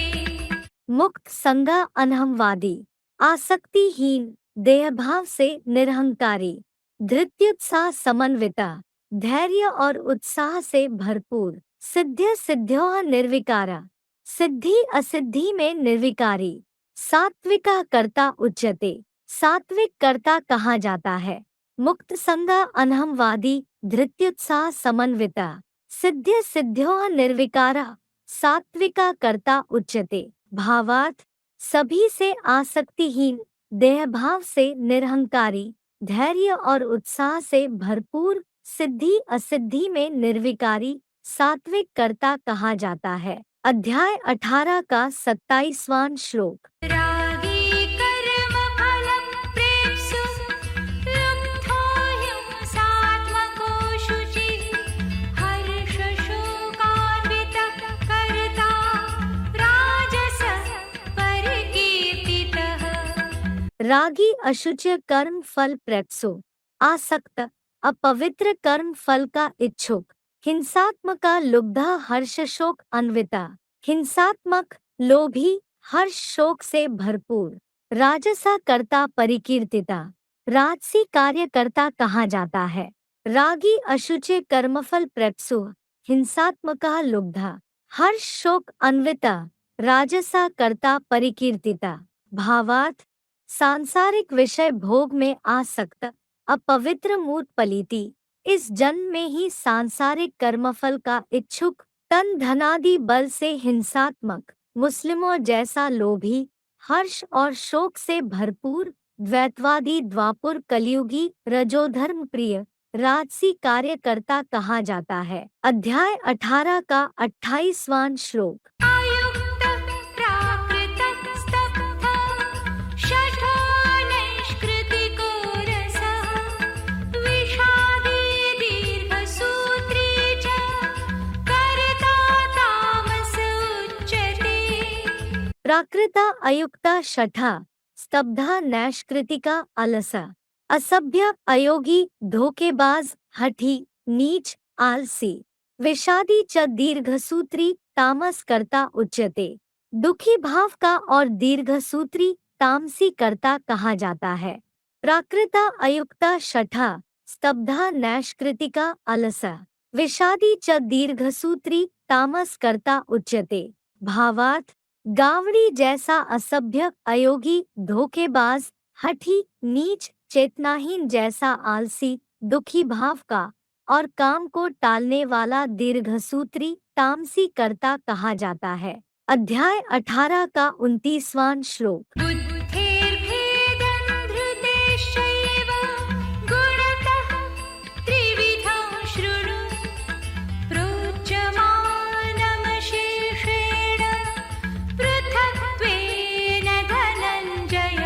मुक्त संगा अनहमवादी, आसक्तिहीन, देहभाव से निरहंकारी, धृत्युत्साह समन्विता, धैर्य और उत्साह से भरपूर, सिद्ध्य सिद्ध्योः निर्विकारा, सिद्धि असिद्धि में निर्विकारी, सात्विका कर्ता उच्यते, सात्विक कर्ता कहा जाता है। मुक्त संगा अनहमवादी, धृत्युत्साह समन्विता, सिद्ध्य सिद्ध्योः निर्विकारा, सात्विका कर्ता उच्यते। भावार्थ, सभी से आसक्तिहीन, देहभाव से निरहंकारी, धैर्य और उत्साह से भरपूर, सिद्धि असिद्धि में निर्विकारी, सात्विक कर्ता कहा जाता है। अध्याय 18 का 27वां श्लोक।
रागी कर्मफलं प्रेप्सु लुब्धो हिंसात्मको शुचिः हर्षशोकान्वितः कर्ता राजसः परिकीर्तितः।
रागी अशुच्य कर्म फल प्रेप्सु, आसक्त अपवित्र कर्म फल का इच्छुक, हिंसात्मका लुब्धा हर्ष शोक अन्विता, हिंसात्मक लोभी हर्ष शोक से भरपूर, राजसा कर्ता परिकीर्तिता, राजसी कार्यकर्ता कहा जाता है। रागी अशुचि कर्मफल प्रेप्सु, हिंसात्मका लुब्धा हर्ष शोक अन्विता, राजसा कर्ता परिकीर्तिता। भावार्थ, सांसारिक विषय भोग में आसक्त, अपवित्र मूर्त पलीति, इस जन्म में ही सांसारिक कर्मफल का इच्छुक, तन धनादि बल से हिंसात्मक, मुस्लिमों जैसा लोभी, हर्ष और शोक से भरपूर, द्वैतवादी द्वापुर कलयुगी रजोधर्म प्रिय, राजसी कार्यकर्ता कहा जाता है। अध्याय 18 का 28वां श्लोक।
आयुक्तः प्राकृतः स्तब्धः शठो नैष्कृतिको रसः विषादी दीर्घसूत्री च कर्ता तामस उच्यते।
प्राकृता अयुक्ता शठा, स्तब्धा नैष्कृतिका अलसा, असभ्य अयोगी धोखेबाज हठी नीच आलसी, विषादी च दीर्घसूत्री तामस कर्ता उच्यते। दुखी भाव का और दीर्घसूत्री तामसी कर्ता कहा जाता है। प्राकृता अयुक्ता शठा, स्तब्धा नैष्कृतिका अलसा, विषादी च दीर्घसूत्री तामस कर्ता उच्यते। भावार्थ, गावड़ी जैसा असभ्य अयोगी धोखेबाज हठी नीच चेतनाहीन जैसा आलसी दुखी भाव का और काम को टालने वाला दीर्घसूत्री तामसी कर्ता कहा जाता है। अध्याय 18 का 29वां श्लोक।
बुद्धेर्भेदं धृतेश्चैव गुणतः त्रिविधं शृणु प्रोच्यमानमशेषेण पृथक्त्वेन धनञ्जय।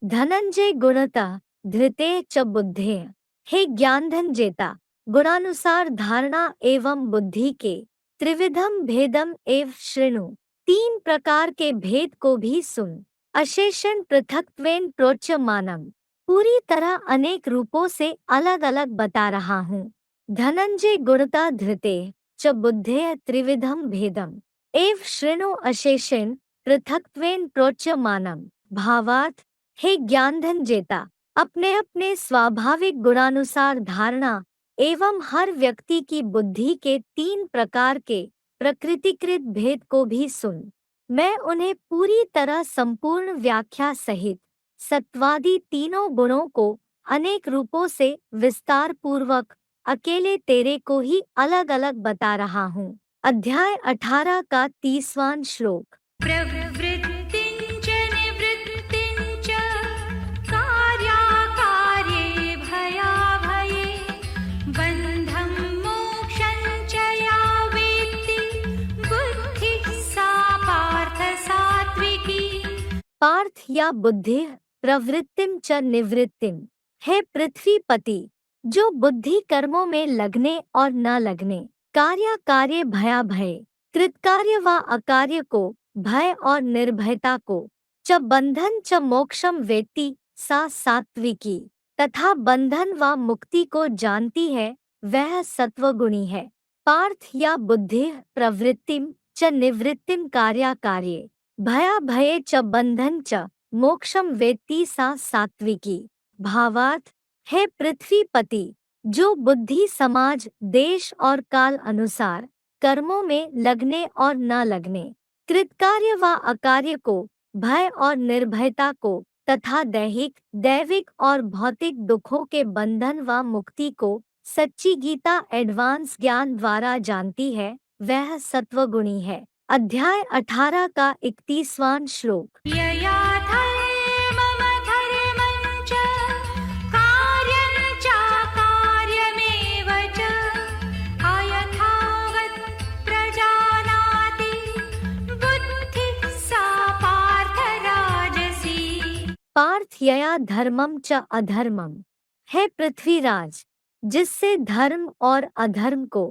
धनंजय गुणता धृते च बुद्धे। हे ज्ञानधन जेता, गुणानुसार धारणा एवं बुद्धि के त्रिविधम भेदम एव शृणु, 3 प्रकार के भेद को भी सुन। अशेषण पृथक्त्वेन प्रोच्यमानम, पूरी तरह अनेक रूपों से अलग अलग बता रहा हूँ। धनंजय गुणता धृते च बुद्धे त्रिविधम भेदम, एव शृणु अशेषेण पृथक्त्वेन प्रोच्यमानम्। भावार्थ, हे ज्ञानधन जेता, अपने अपने स्वाभाविक गुणानुसार धारणा एवं हर व्यक्ति की बुद्धि के 3 प्रकार के प्रकृतिकृत भेद को भी सुन। मैं उन्हें पूरी तरह संपूर्ण व्याख्या सहित सत्वादी तीनों गुणों को अनेक रूपों से विस्तार पूर्वक अकेले तेरे को ही अलग अलग बता रहा हूँ। अध्याय 18 का 30वां श्लोक।
प्रवृत्तिं च निवृत्तिं च कार्याकार्ये भयाभये बन्धं मोक्षं च या वेत्ति बुद्धिः सा पार्थ सात्विकी।
पार्थ या बुद्धि प्रवृत्तिम च निवृत्तिम। हे पृथ्वीपति, जो बुद्धि कर्मों में लगने और न लगने, कार्य कार्य भया भय, कृतकार्य व अकार्य को, भय और निर्भयता को, च बंधन च मोक्षम वेत्ति सा सात्विकी, तथा बंधन व मुक्ति को जानती है, वह सत्वगुणी है। पार्थ या बुद्धि प्रवृत्तिम च निवृत्तिम कार्या कार्ये भया भये च बंधन च मोक्षम वेत्ति सा सात्विकी। भावार्थ, हे पृथ्वीपति, जो बुद्धि समाज देश और काल अनुसार कर्मों में लगने और न लगने, कृतकार्य व अकार्य को, भय और निर्भयता को, तथा दैहिक दैविक और भौतिक दुखों के बंधन व मुक्ति को सच्ची गीता एडवांस ज्ञान द्वारा जानती है, वह सत्वगुणी है। अध्याय 18 का 31वां श्लोक।
यया धर्मम धर्मं च कार्यं चाकार्यमेव च अयथावत् प्रजानाति बुद्धिः सा पार्थ राजसी।
पार्थ यया धर्मम च अधर्मम। है पृथ्वीराज, जिससे धर्म और अधर्म को,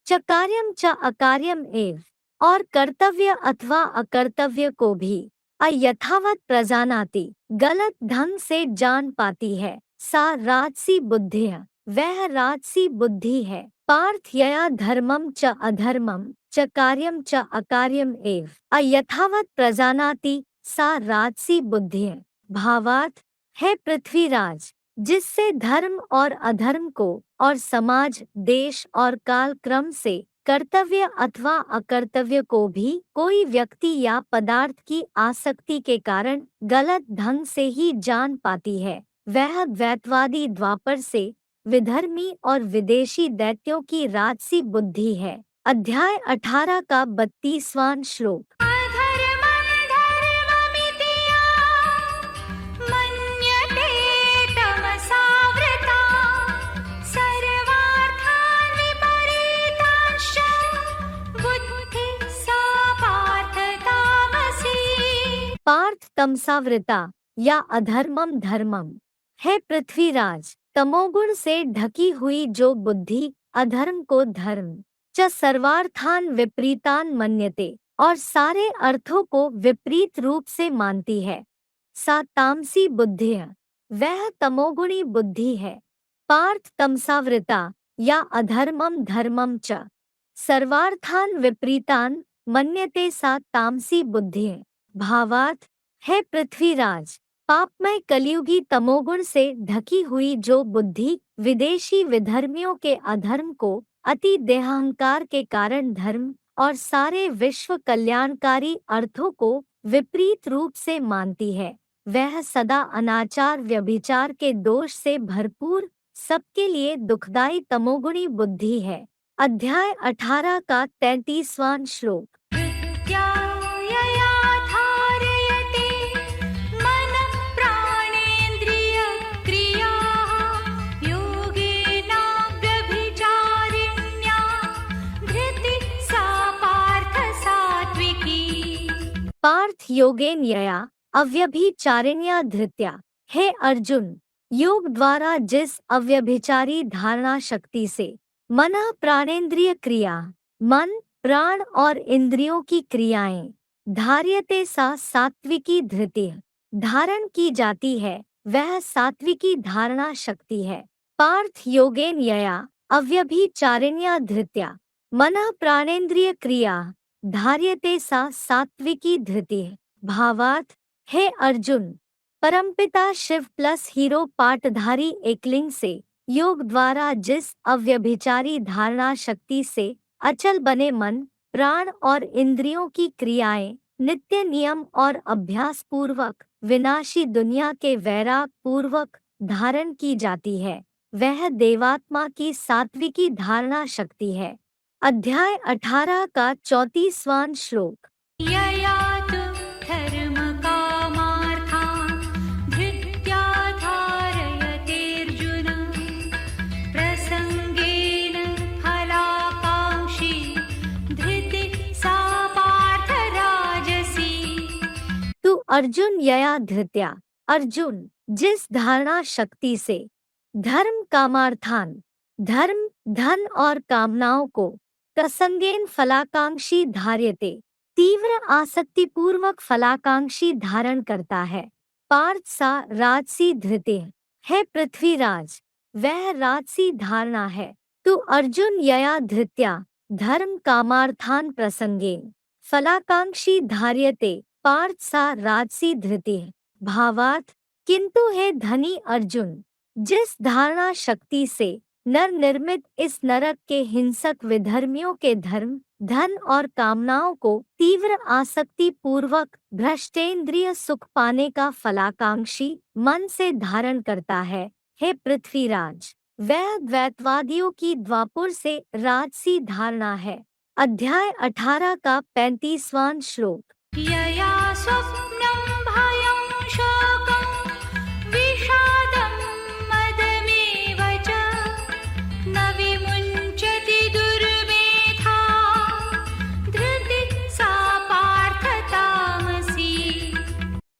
च कार्यम च अकार्यम एव, और कर्तव्य अथवा अकर्तव्य को भी, अयथावत प्रजानाति, गलत ढंग से जान पाती है, सा राजसी बुद्धि है, वह राजसी बुद्धि है। पार्थ यया धर्मम च अधर्मम च कार्यम च अकार्यम एव अयथावत प्रजानाति, सा राजसी बुद्धि है। भावार्थ, है पृथ्वीराज, जिससे धर्म और अधर्म को और समाज देश और काल क्रम से कर्तव्य अथवा अकर्तव्य को भी कोई व्यक्ति या पदार्थ की आसक्ति के कारण गलत ढंग से ही जान पाती है, वह द्वैतवादी द्वापर से विधर्मी और विदेशी दैत्यों की राजसी बुद्धि है। अध्याय 18 का 32वां श्लोक।
अधर्मं धर्ममिति या मन्यते तमसावृता सर्वार्थान् विपरीतांश्च बुद्धिः सा पार्थ तामसी।
पार्थ तमसावृता या अधर्मम धर्मम। है पृथ्वीराज, तमोगुण से ढकी हुई जो बुद्धि अधर्म को धर्म, च सर्वार्थान विपरीतान मन्यते, और सारे अर्थों को विपरीत रूप से मानती है, सा तामसी बुद्धि है, वह तमोगुणी बुद्धि है। पार्थ तमसावृता या अधर्मम धर्मम च सर्वार्थान विपरीतान मन्यते, सा तामसी बुद्धि है। भावार्थ, है पृथ्वीराज, पापमय कलियुगी तमोगुण से ढकी हुई जो बुद्धि विदेशी विधर्मियों के अधर्म को अति देहाहंकार के कारण धर्म और सारे विश्व कल्याणकारी अर्थों को विपरीत रूप से मानती है, वह सदा अनाचार व्यभिचार के दोष से भरपूर सबके लिए दुखदायी तमोगुणी बुद्धि है। अध्याय 18 का 33वां श्लोक।
यया धारयते मनः प्राणेन्द्रिय क्रियाः योगेनाव्यभिचारिण्या धृतिः सा पार्थ सात्विकी।
पार्थ योगेन यया अव्यभिचारिण्या धृत्या। हे अर्जुन, योग द्वारा जिस अव्यभिचारी धारणा शक्ति से मन प्राणेन्द्रिय क्रिया, मन प्राण और इंद्रियों की क्रियाएं, धार्यते सा सात्विकी धृति, धारण की जाती है, वह सात्विकी धारणा शक्ति है। पार्थ योगेन यया अव्यभिचारिण्या धृत्या मन प्राणेन्द्रिय क्रिया धार्यते सा सात्विकी धृतिः। भावार्थ, हे अर्जुन, परमपिता शिव प्लस हीरो पाटधारी एकलिंग से योग द्वारा जिस अव्यभिचारी धारणा शक्ति से अचल बने मन, प्राण और इंद्रियों की क्रियाएं नित्य नियम और अभ्यास पूर्वक विनाशी दुनिया के वैराग पूर्वक धारण की जाती है, वह देवात्मा की सात्विकी धारणा शक्ति है। अध्याय 18 का 34वां श्लोक।
यया तु धर्मकामार्थान् धृत्या धारयतेऽर्जुन प्रसङ्गेन फलाकाङ्क्षी धृतिः सा पार्थ राजसी।
तू अर्जुन यया धृत्या, अर्जुन जिस धारणा शक्ति से धर्म कामार्थान, धर्म धन और कामनाओं को प्रसंगेन फलाकांक्षी धार्यते, तीव्र आसक्ति पूर्वक फलाकांक्षी धारण करता है, पार्थ सा राजसी धृति है पृथ्वीराज, वह राजसी धारणा है। तू अर्जुन यया धृत्या धर्म कामार्थान प्रसंगेन फलाकांक्षी धार्यते पार्थ सा राजसी धृति। भावार्थ, किंतु हे धनी अर्जुन, जिस धारणा शक्ति से नर निर्मित इस नरक के हिंसक विधर्मियों के धर्म, धन और कामनाओं को तीव्र आसक्ति पूर्वक भ्रष्टेंद्रिय सुख पाने का फलाकांक्षी मन से धारण करता है, हे पृथ्वीराज, वह द्वैतवादियों की द्वापुर से राजसी धारणा है। अध्याय 18 का 35वां श्लोक।
यया स्वप्नं भयं शोकं विषादं मदमेव च न विमुञ्चति दुर्मेधा धृतिः सा पार्थ तामसी।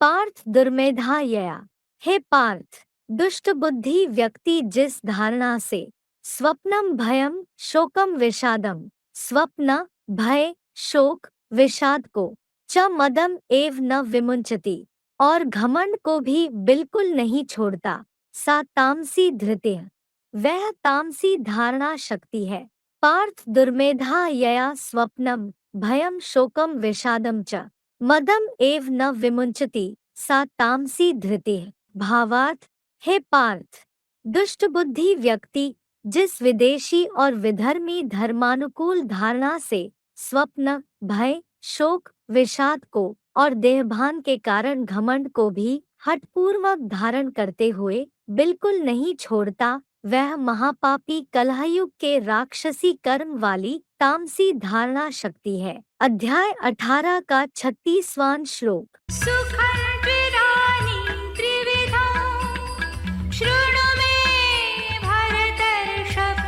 पार्थ दुर्मेधा यया, हे पार्थ, दुष्ट बुद्धि व्यक्ति जिस धारणा से स्वप्नम भयम शोकम विषादम, स्वप्न भय शोक विषाद को, च मदम एव न विमुंचति और घमंड को भी बिल्कुल नहीं छोड़ता, सा तामसी धृतिः, वह तामसी धारणा शक्ति है। पार्थ दुर्मेधा यया स्वप्नम भयम शोकम विषादम च मदम एव न विमुंचति सा तामसी धृतिः। भावार्थ, हे पार्थ, दुष्ट बुद्धि व्यक्ति जिस विदेशी और विधर्मी धर्मानुकूल धारणा से स्वप्न भय शोक विषाद को और देहभान के कारण घमंड को भी हठपूर्वक धारण करते हुए बिल्कुल नहीं छोड़ता, वह महापापी कलहयुग के राक्षसी कर्म वाली तामसी धारणा शक्ति है। अध्याय 18 का 36वां श्लोक।
सुखं त्विदानीं त्रिविधं शृणु मे भरतर्षभ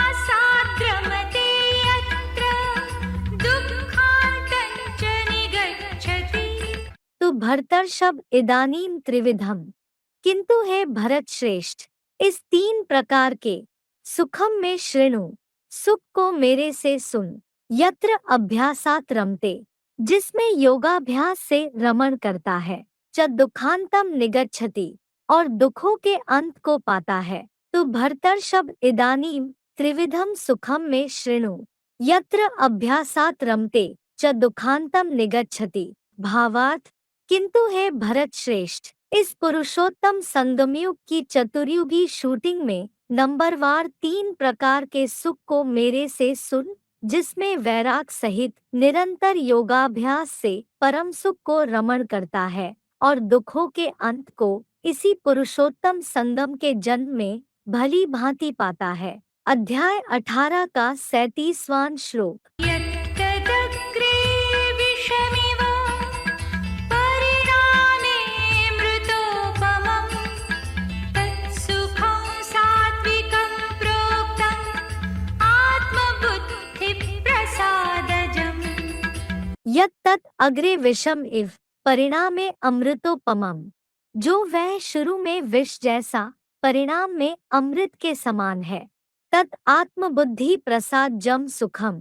अभ्यासाद्रमते यत्र दुःखान्तं च निगच्छति।
तो भरतर्षभ इदानीम त्रिविधम, किंतु हे भरत श्रेष्ठ, इस 3 प्रकार के सुखम में शृणु, सुख को मेरे से सुन, यत्र अभ्यासात रमते, जिसमें योगाभ्यास से रमण करता है, च दुखांतम निगच्छति और दुखों के अंत को पाता है। तो भरतर्षभ इदानीम त्रिविधम सुखम में शृणु, यत्र अभ्यासात रमते च दुखांतम निगच्छति। भावार्थ, किंतु हे भरत श्रेष्ठ, इस पुरुषोत्तम संगमयुग की चतुर्युगी शूटिंग में नंबरवार 3 प्रकार के सुख को मेरे से सुन, जिसमें वैराग सहित निरंतर योगाभ्यास से परम सुख को रमण करता है और दुखों के अंत को इसी पुरुषोत्तम संगम के जन्म में भली भांति पाता है। अध्याय 18 का 37वां श्लोक।
यत्तदग्रे विषमिव परिणामे मृतोपमं तत्सुखं सात्विकं प्रोक्तम् आत्मबुद्धिप्रसादजम्।
यत्तत् अग्रे विषम इव परिणामे अमृतोपमम, जो वह शुरू में विष जैसा परिणाम में अमृत के समान है, तत् आत्मबुद्धि प्रसाद जम सुखम,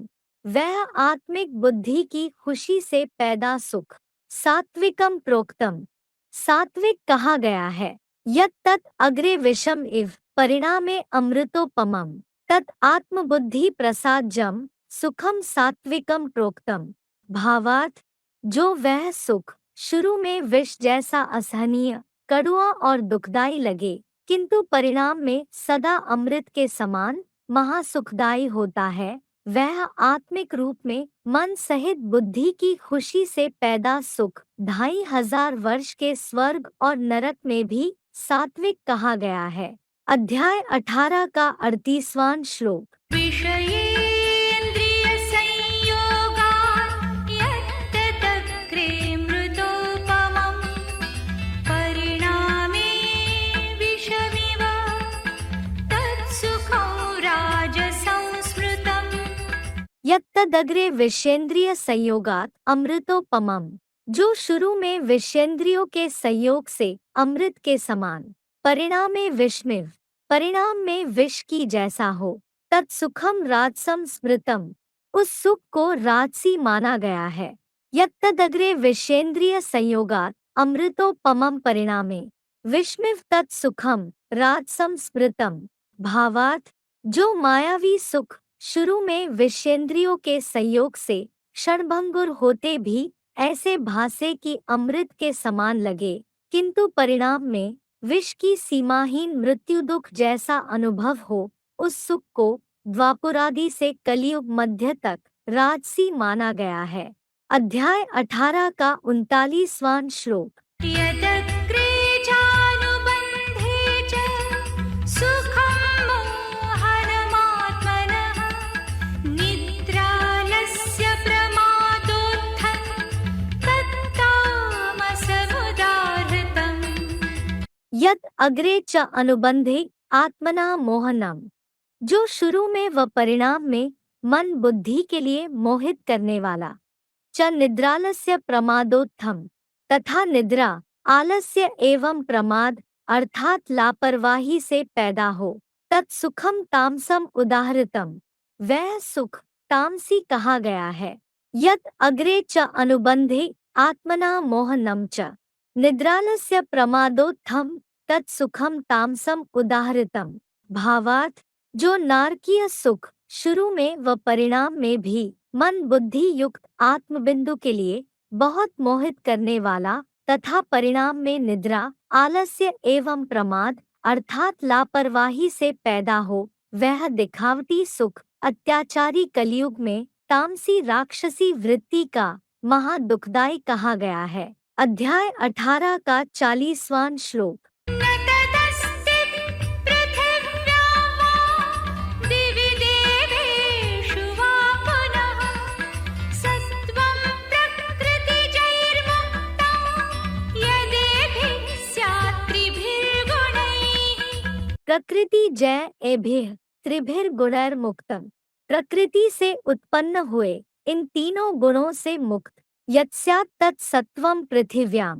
वह आत्मिक बुद्धि की खुशी से पैदा सुख, सात्विकम प्रोक्तम, सात्विक कहा गया है। यत्तत् अग्रे विषम इव परिणामे अमृतोपमम, तत् आत्मबुद्धि प्रसाद जम सुखम सात्विकम प्रोक्तम। भावार्थ, जो वह सुख शुरू में विष जैसा असहनीय, कड़वा और दुखदाई लगे, किंतु परिणाम में सदा अमृत के समान महासुखदायी होता है, वह आत्मिक रूप में मन सहित बुद्धि की खुशी से पैदा सुख 2500 वर्ष के स्वर्ग और नरक में भी सात्विक कहा गया है। अध्याय 18 का 38वां श्लोक।
विषयेन्द्रियसंयोगात् यत्तदग्रे मृतोपमं परिणामे विषमिव तत्सुखं राजसंस्मृतम्।
यत्तदग्रे विषेंद्रिय संयोगात अमृतोपमम, जो शुरू में विषेंद्रियों के संयोग से अमृत के समान, परिणाम में विषमिव, परिणाम में विष की जैसा हो, तत्सुखम राजसम स्मृतम, उस सुख को राजसी माना गया है। यत्तदग्रे विषेंद्रिय संयोगात अमृतोपमम परिणामे विषमिव तत्सुखम राजसम स्मृतम। भावार्थ, जो मायावी सुख शुरू में विषेंद्रियों के संयोग से क्षणभंगुर होते भी ऐसे भासे कि अमृत के समान लगे, किंतु परिणाम में विष की सीमाहीन मृत्यु दुख जैसा अनुभव हो, उस सुख को द्वापुरादि से कलियुग मध्य तक राजसी माना गया है। अध्याय 18 का 39वां श्लोक।
यदग्रे चानुबन्धे च सुखं मोहनमात्मनः निद्रालस्य प्रमादोत्थं तत्तामसमुदाहृतम्।
यद अग्रे च अनुबंधे आत्मना मोहनम, जो शुरू में व परिणाम में मन बुद्धि के लिए मोहित करने वाला, च निद्रालस्य प्रमादोत्थम, तथा निद्रा आलस्य एवं प्रमाद अर्थात लापरवाही से पैदा हो, तत्सुखम तामसम उदाहृतम, वह सुख तामसी कहा गया है। यद अग्रे च अनुबंधे आत्मना मोहनम च निद्रालस्य प्रमादोत्थम तत्सुखम तामसम उदाहृतम। भावार्थ, जो नारकीय सुख शुरू में व परिणाम में भी मन बुद्धि युक्त आत्मबिंदु के लिए बहुत मोहित करने वाला तथा परिणाम में निद्रा आलस्य एवं प्रमाद अर्थात लापरवाही से पैदा हो, वह दिखावटी सुख अत्याचारी कलयुग में तामसी राक्षसी वृत्ति का महादुखदायी कहा गया है। अध्याय 18 का 40वां श्लोक।
न तदस्ति पृथिव्यां वा दिवि देवेषु वा पुनः सत्त्वं प्रकृतिजैर्मुक्तं यदेभिः स्यात् त्रिभिर्गुणैः।
प्रकृति जय एभिः त्रिभिर्गुणैर्मुक्तम्, प्रकृति से उत्पन्न हुए इन तीनों गुणों से मुक्त यत्स्यात् तत्सत्त्वं पृथिव्यां,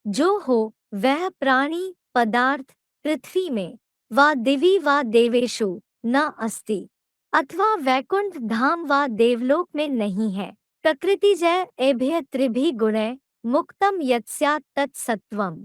जो हो वह प्राणी पदार्थ पृथ्वी में वा दिवि वा देवेषु न अस्ति, अथवा वैकुंठ धाम वा देवलोक में नहीं है। प्रकृतिजय एभिः त्रिभिः गुणैः मुक्तम यत्स्यात् तत्सत्त्वं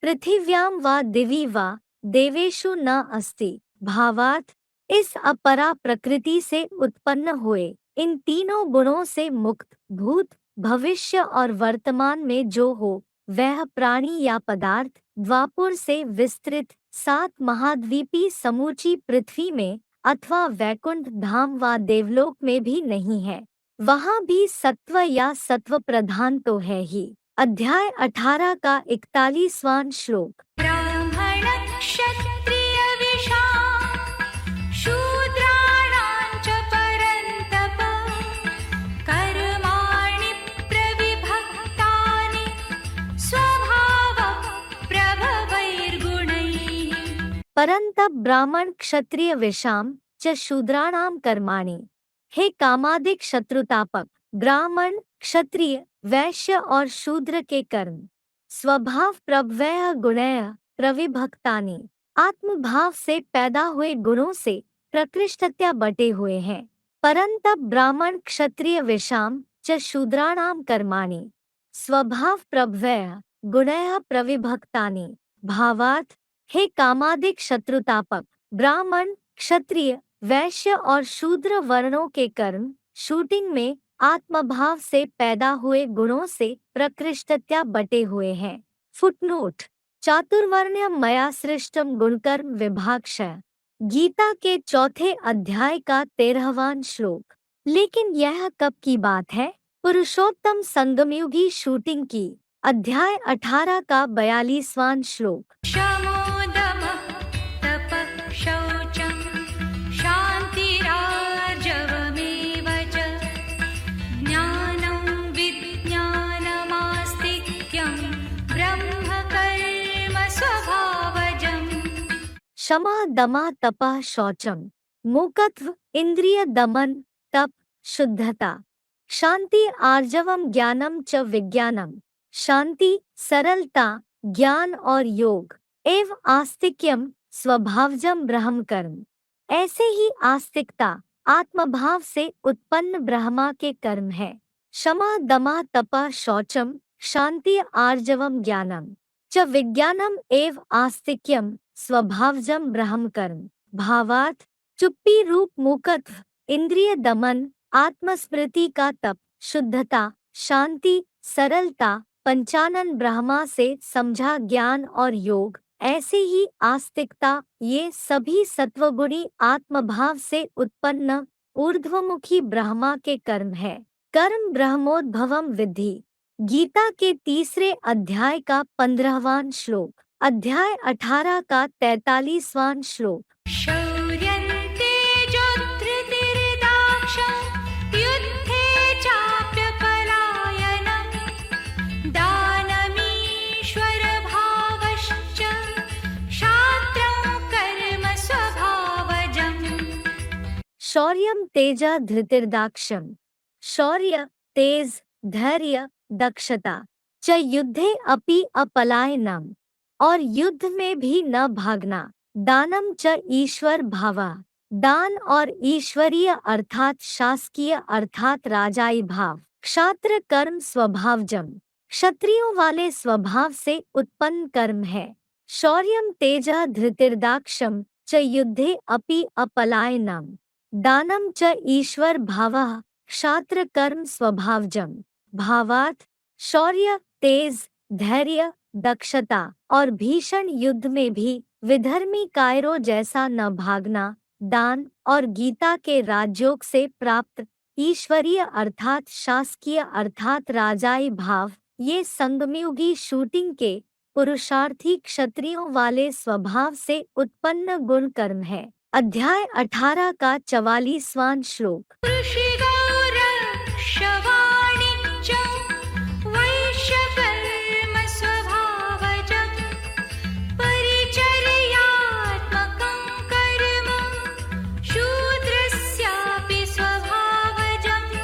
पृथिव्यां वा दिवि वा देवेषु न अस्ति। भावार्थ, इस अपरा प्रकृति से उत्पन्न हुए इन तीनों गुणों से मुक्त भूत भविष्य और वर्तमान में जो हो वह प्राणी या पदार्थ द्वापुर से विस्तृत 7 महाद्वीपी समूची पृथ्वी में अथवा वैकुंठ धाम व देवलोक में भी नहीं है। वहाँ भी सत्व या सत्व प्रधान तो है ही। अध्याय 18 का 41वां श्लोक।
शूद्राणां च परन्तप कर्माणि प्रविभक्तानि स्वभावप्रभवैर्गुणैः।
परंतप ब्राह्मण क्षत्रिय विषाम च शूद्राणां कर्माणि, हे कामादिक शत्रुतापक ब्राह्मण क्षत्रिय वैश्य और शूद्र के कर्म स्वभाव प्रभवैः गुणैः प्रविभक्तानि, आत्मभाव से पैदा हुए गुणों से प्रकृष्टतया बटे हुए हैं। परंतप ब्राह्मण क्षत्रिय विषाम च शूद्राणां कर्माणि स्वभाव प्रभवैः गुणैः प्रविभक्तानि। भावार्थ, हे कामादिक शत्रुतापक ब्राह्मण क्षत्रिय वैश्य और शूद्र वर्णों के कर्म शूटिंग में आत्मभाव से पैदा हुए गुणों से प्रकृष्टतया बटे हुए हैं। फुटनोट: चातुर्वर्ण्यम मया सृष्टम गुणकर्म विभागशः। गीता के चौथे अध्याय का 13वां श्लोक। लेकिन यह कब की बात है? पुरुषोत्तम संगमयुगी शूटिंग की। अध्याय 18 का 42वां श्लोक।
शमोदमः तपः शौचं शान्तिरार्जवमेव च ज्ञानं विज्ञानमास्तिक्यं ब्रह्मकर्म स्वभावजम्।
क्षमा दमा तपः शौचम, मूकत्व इंद्रिय दमन तप शुद्धता, शांति आर्जवम ज्ञानम च विज्ञानम, शांति सरलता ज्ञान और योग, एवं आस्तिक्यम स्वभावजम ब्रह्म कर्म। ऐसे ही आस्तिकता आत्मभाव से उत्पन्न ब्रह्मा के कर्म है। क्षमा दमा तपः शौचम शांति आर्जवम ज्ञानम च विज्ञानम एवं आस्तिक्यम स्वभावजम ब्रह्म कर्म। भावार्थ: चुप्पी रूप मूकत्व, इंद्रिय दमन, आत्मस्मृति का तप, शुद्धता, शांति, सरलता, पंचानन ब्रह्मा से समझा ज्ञान और योग, ऐसे ही आस्तिकता, ये सभी सत्वगुणी आत्मभाव से उत्पन्न ऊर्ध्वमुखी ब्रह्मा के कर्म है। कर्म ब्रह्मोद्भवम विद्धि। गीता के 3 अध्याय का 15वां श्लोक। अध्याय 18 का 43वां श्लोक।
शौर्यं तेजोधृतिर्दाक्षं युद्धे चाप्यपलायनं दानमीश्वरभावश्च क्षात्रं कर्म स्वभावजम्।
शौर्यम तेज धृतिर्दाक्षम। शौर्य, तेज, धैर्य, दक्षता, च युद्धे अपि अपलायनम, और युद्ध में भी न भागना, दानम च ईश्वर भावा, दान और ईश्वरीय अर्थात शासकीय अर्थात राजाई भाव, क्षात्र कर्म स्वभावजम, क्षत्रियों वाले स्वभाव से उत्पन्न कर्म है। शौर्यम तेज धृतिर्दाक्षम च युद्धे अपि अपलायनम, दानम च ईश्वर भावः क्षात्र कर्म स्वभावजम। भावार्थ: शौर्य, तेज, धैर्य, दक्षता और भीषण युद्ध में भी विधर्मी कायरों जैसा न भागना, दान और गीता के राजयोग से प्राप्त ईश्वरीय अर्थात शासकीय अर्थात राजाई भाव, ये संगमयुगी शूटिंग के पुरुषार्थी क्षत्रियों वाले स्वभाव से उत्पन्न गुण कर्म है। अध्याय 18 का 44वां श्लोक।
कृषिगौरक्षवाणिज्यं वैश्यकर्म स्वभावजं परिचर्यात्मकं कर्म शूद्रस्यापि स्वभावजम्।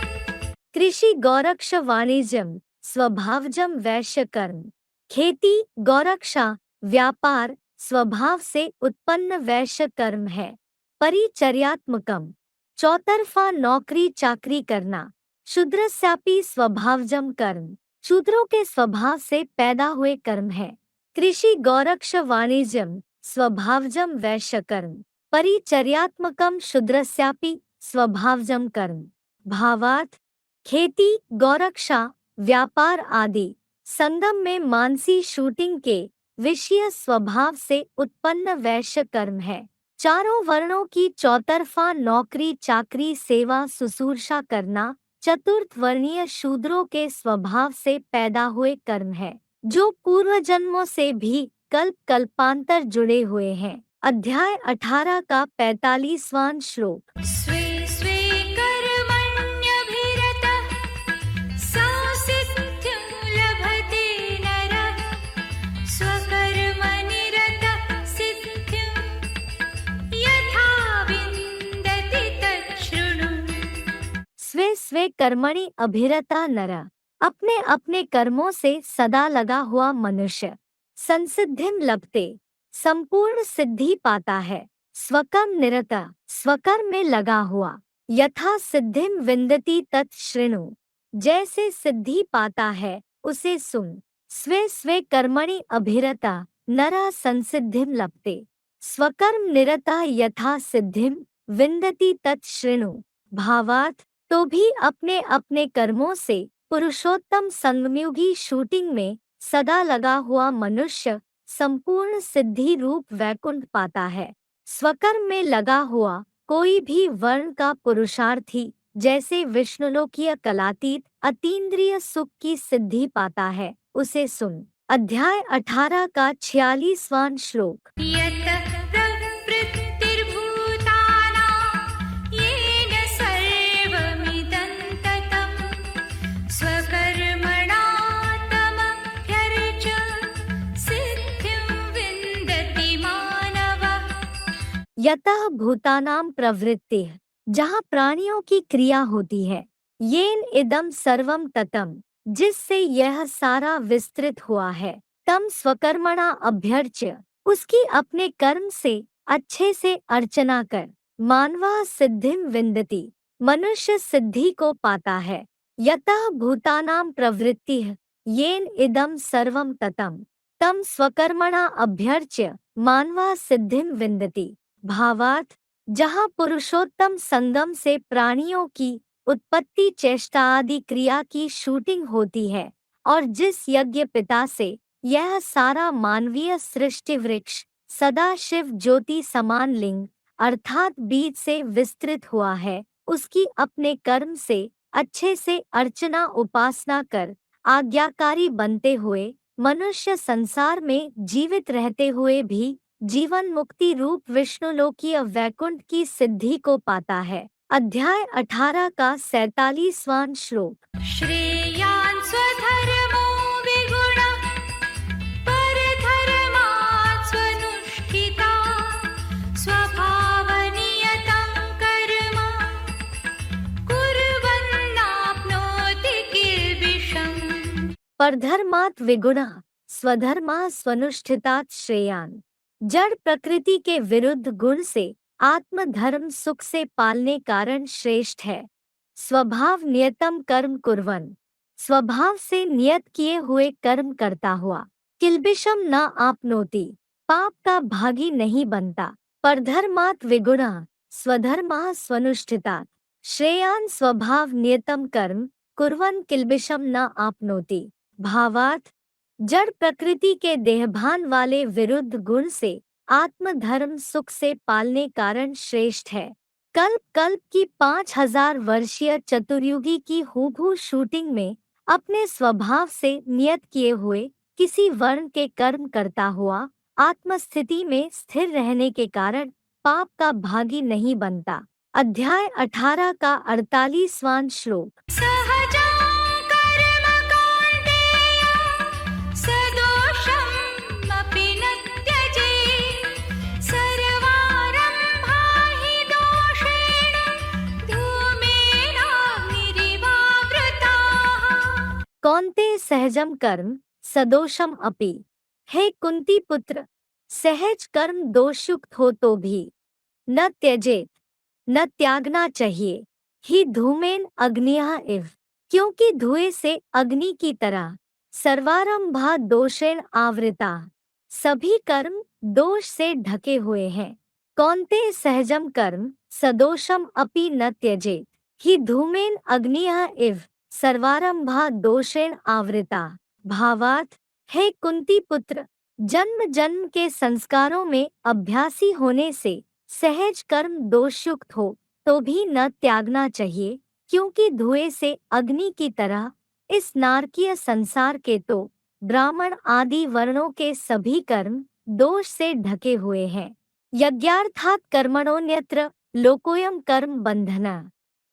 कृषि गौरक्ष वाणिज्यम स्वभावजम वैश्य कर्म। खेती, गौरक्षा, व्यापार स्वभाव से उत्पन्न वैश्य कर्म है। परिचर्यात्मकम, चौतरफा नौकरी चाकरी करना। शूद्रस्यापि स्वभावजम कर्म, शूद्रों के स्वभाव से पैदा हुए कर्म है। कृषि गौरक्ष वाणिज्यम स्वभावजम वैश्य कर्म, परिचर्यात्मकम शूद्रस्यापि स्वभावजम कर्म। भावार्थ: खेती, गौरक्षा, व्यापार आदि संगम में मानसी शूटिंग के विषय स्वभाव से उत्पन्न वैश्य कर्म है। चारों वर्णों की चौतरफा नौकरी चाकरी सेवा सुसूर्षा करना चतुर्थ वर्णीय शूद्रों के स्वभाव से पैदा हुए कर्म है, जो पूर्व जन्मों से भी कल्प कल्पांतर जुड़े हुए हैं। अध्याय 18 का 45वां श्लोक।
स्वे स्वे कर्मण्यभिरतः संसिद्धिं लभते नरः स्वकर्मनिरतः सिद्धिं यथा विन्दति तच्छृणु।
स्वे स्वे कर्मणि अभिरता नर, अपने अपने कर्मों से सदा लगा हुआ मनुष्य संसिद्धिम लभते, संपूर्ण सिद्धि पाता है। स्वकर्म निरता, स्वकर्म में लगा हुआ। यथा सिद्धिम विन्दति तत् शृणु, जैसे सिद्धि पाता है उसे सुन। स्वे स्वे कर्मणि अभिरता नरा संसिद्धिम लभते, स्वकर्म निरता यथा सिद्धिम विन्दति तत् शृणु। भावार्थ: तो भी अपने अपने कर्मों से पुरुषोत्तम संगमयुगी शूटिंग में सदा लगा हुआ मनुष्य संपूर्ण सिद्धि रूप वैकुंठ पाता है। स्वकर्म में लगा हुआ कोई भी वर्ण का पुरुषार्थी जैसे विष्णुलोकीय कलातीत अतीन्द्रिय सुख की सिद्धि पाता है। उसे सुन। अध्याय 18 का 46वां श्लोक।
यतः प्रवृत्तिर्भूतानां येन सर्वमिदं ततं स्वकर्मणा तमभ्यर्च्य सिद्धिं विन्दति मानवः।
यतः भूतानां प्रवृत्ति, जहाँ प्राणियों की क्रिया होती है, येन इदम सर्वम ततम, जिससे यह सारा विस्तृत हुआ है, तम स्वकर्मणा अभ्यर्च्य, उसकी अपने कर्म से अच्छे से अर्चना कर, मानवा सिद्धिम विन्दति, मनुष्य सिद्धि को पाता है। यतः भूतानां प्रवृत्ति येन इदम सर्वम ततम, तम स्वकर्मणा अभ्यर्च्य मानवा सिद्धिम विन्दति। भावार्थ, जहाँ पुरुषोत्तम संगम से प्राणियों की उत्पत्ति चेष्टा आदि क्रिया की शूटिंग होती है और जिस यज्ञ पिता से यह सारा मानवीय सृष्टि वृक्ष सदा शिव ज्योति समान लिंग अर्थात बीज से विस्तृत हुआ है, उसकी अपने कर्म से अच्छे से अर्चना उपासना कर आज्ञाकारी बनते हुए मनुष्य संसार में जीवित रहते हुए भी जीवन मुक्ति रूप विष्णुलोकीय वैकुंठ की सिद्धि को पाता है। अध्याय 18 का 47वां श्लोक।
श्रेयान् स्वधर्मो विगुणः परधर्मात् स्वनुष्ठितात् स्वभावनियतं कर्म कुर्वन्नाप्नोति किल्बिषम्।
परधर्मात् विगुणः स्वधर्मा स्वनुष्ठितात् श्रेयान्, जड़ प्रकृति के विरुद्ध गुण से आत्मधर्म सुख से पालने कारण श्रेष्ठ है। स्वभाव नियतम कर्म कुर्वन्, स्वभाव से नियत किए हुए कर्म करता हुआ, किल्बिषम न आपनोति, पाप का भागी नहीं बनता। परधर्मात् विगुणः स्वधर्मा स्वनुष्ठितात् श्रेयान् स्वभाव नियतम कर्म कुर्वन् किल्बिषम न आपनोति। भावार्थ, जड़ प्रकृति के देहभान वाले विरुद्ध गुण से आत्मधर्म सुख से पालने कारण श्रेष्ठ है। कल्प कल्प की 5000 वर्षीय चतुर्युगी की हूबहू शूटिंग में अपने स्वभाव से नियत किए हुए किसी वर्ण के कर्म करता हुआ आत्मस्थिति में स्थिर रहने के कारण पाप का भागी नहीं बनता। अध्याय 18 का 48वां श्लोक।
सहजं कर्म कौन्तेय सदोषमपि न त्यजेत् सर्वारम्भा हि दोषेण धूमेनाग्निरिवावृताः।
कौन्तेय सहजम कर्म सदोषम अपि, हे कुंती पुत्र, सहज कर्म दोषयुक्त हो तो भी न त्यजेत, न त्यागना चाहिए, ही धूमेन अग्नियः इव, क्योंकि धुएं से अग्नि की तरह, सर्वारंभा दोषेण आवृता, सभी कर्म दोष से ढके हुए हैं। कौन्तेय सहजम कर्म सदोषम अपि न त्यजेत, ही धूमेन अग्नियः इव सर्वारंभा दोषेण आवृता। भावार्थ, हे कुंती पुत्र, जन्म जन्म के संस्कारों में अभ्यासी होने से सहज कर्म दोषयुक्त हो तो भी न त्यागना चाहिए, क्योंकि धुएं से अग्नि की तरह इस नारकीय संसार के तो ब्राह्मण आदि वर्णों के सभी कर्म दोष से ढके हुए हैं। यज्ञार्थात् कर्मणोऽन्यत्र लोकोऽयं कर्म बंधनः।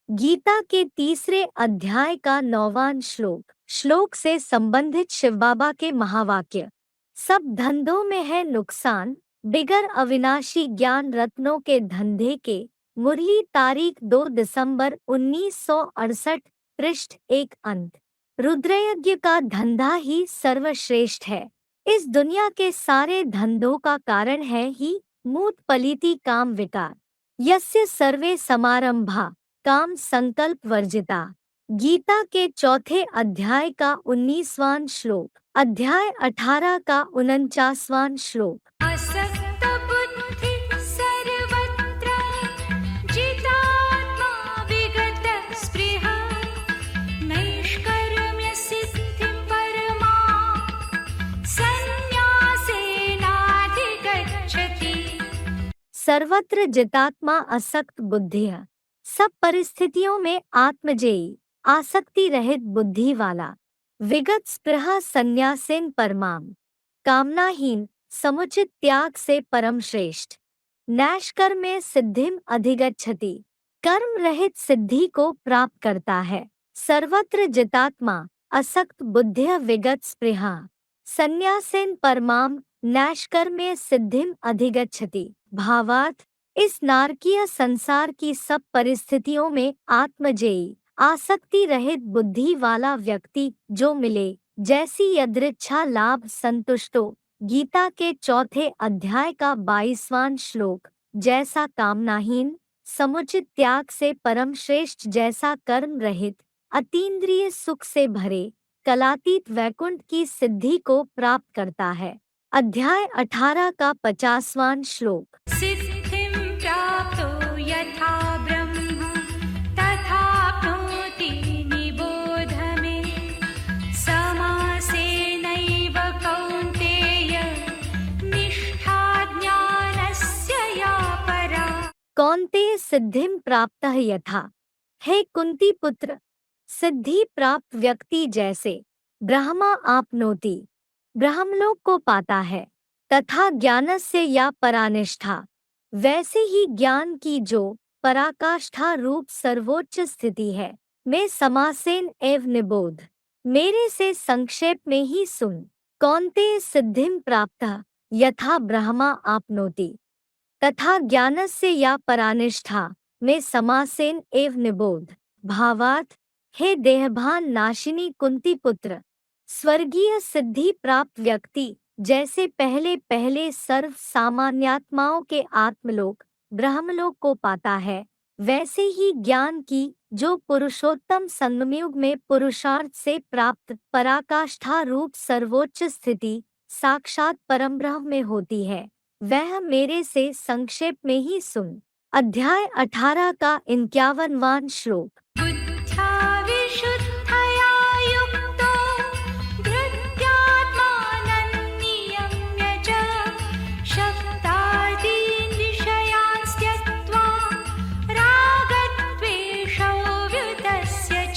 गीता के 3 अध्याय का 9वां श्लोक। श्लोक से संबंधित शिव बाबा के महावाक्य। सब धंधों में है नुकसान, बिगर अविनाशी ज्ञान रत्नों के धंधे के। मुरली तारीख 2 दिसंबर 1968, पृष्ठ 1 अंत। रुद्रयज्ञ का धंधा ही सर्वश्रेष्ठ है। इस दुनिया के सारे धंधों का कारण है ही मूत पलीति काम विकार, यस्य सर्वे समारंभा काम संकल्प वर्जिता। गीता के 4 अध्याय का 19वां श्लोक। अध्याय 18 का 49वां श्लोक।
असक्त बुद्धि सर्वत्र जितात्मा विगत स्पृहः
सर्वत्र जितात्मा असक्त बुद्धिः, सब परिस्थितियों में आत्मजेयी, आसक्ति रहित बुद्धि वाला। विगत स्पृहा संन्यासेन परमाम, कामनाहीन, समुचित त्याग से परम श्रेष्ठ। नैष्कर्म्य सिद्धिम अधिगच्छति, कर्म रहित सिद्धि को प्राप्त करता है। सर्वत्र जितात्मा असक्त बुद्धिः विगत स्पृहा संन्यासेन परमाम नैष्कर्म्य सिद्धिम अधिगच्छति। भावार्थ, इस नारकीय संसार की सब परिस्थितियों में आत्मजेयी, आसक्ति रहित बुद्धि वाला व्यक्ति जो मिले जैसी यदृच्छा लाभ संतुष्टो, गीता के 4 अध्याय का 22वां श्लोक, जैसा कामनाहीन, समुचित त्याग से परम श्रेष्ठ, जैसा कर्म रहित, अतीन्द्रिय सुख से भरे, कलातीत वैकुंठ की सिद्धि को प्राप्त करता है। अध्याय 18 का 50वां श्लोक।
सिद्धिं प्राप्तो यथा ब्रह्म तथाप्नोति निबोध मे। समासेनैव कौन्तेय निष्ठा ज्ञानस्य या परा।
कौन्तेय सिद्धिं प्राप्तः यथा, हे कुंती पुत्र, सिद्धि प्राप्त व्यक्ति जैसे ब्रह्मा आपनोति, ब्रह्मलोक को पाता है, तथा ज्ञानस्य या परानिष्ठा, वैसे ही ज्ञान की जो पराकाष्ठा रूप सर्वोच्च स्थिति है, मैं समासेन एव निबोध, मेरे से संक्षेप में ही सुन। कौन्तेय सिद्धिं प्राप्तः यथा ब्रह्मा आपनोति, तथा ज्ञानस्य या परानिष्ठा, में समासेन एव निबोध। भावार्थ, हे देहभान नाशिनी कुंती पुत्र, स्वर्गीय सिद्धि प्राप्त व्यक्ति जैसे पहले पहले सर्व सामान्यात्माओं के आत्मलोक ब्रह्मलोक को पाता है, वैसे ही ज्ञान की जो पुरुषोत्तम संगमयुग में पुरुषार्थ से प्राप्त पराकाष्ठा रूप सर्वोच्च स्थिति साक्षात परमब्रह्म में होती है, वह मेरे से संक्षेप में ही सुन। अध्याय 18 का 51वां श्लोक।
बुद्ध्या विशुद्धया युक्तो धृत्यात्मानं नियम्य च शब्दादीन् विषयान् त्यक्त्वा रागद्वेषौ व्युतस्य च।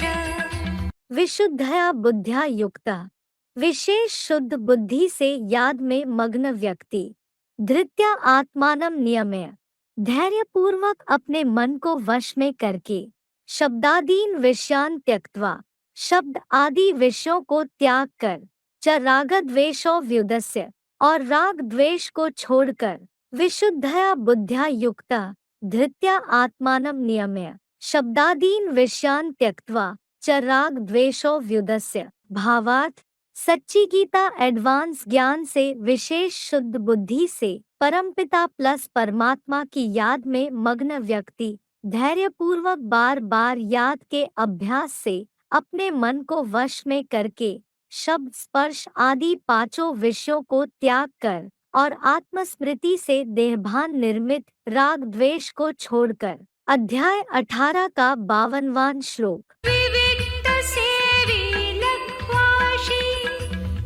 विशुद्धया बुद्ध्या युक्ता, विशेष शुद्ध बुद्धि से याद में मग्न व्यक्ति, धृत्या आत्मानं नियम्य, धैर्यपूर्वक अपने मन को वश में करके, शब्दादीन विषयान् त्यक्त्वा, शब्द आदि विषयों को त्याग कर, च रागद्वेषौ व्युदस्य, और राग द्वेष को छोड़कर, विशुद्धया बुद्ध्या युक्ता धृत्या आत्मानं नियम्य, शब्दादीन विषयान् त्यक्त्वा, च राग द्वेषौ व्युदस्य। भावार्थ, सच्ची गीता एडवांस ज्ञान से विशेष शुद्ध बुद्धि से परमपिता प्लस परमात्मा की याद में मग्न व्यक्ति धैर्यपूर्वक बार बार याद के अभ्यास से अपने मन को वश में करके शब्द स्पर्श आदि 5 विषयों को त्याग कर और आत्मस्मृति से देहभान निर्मित राग द्वेष को छोड़कर। अध्याय 18 का 52वां श्लोक।
विविक्त सेवी लक्वाशी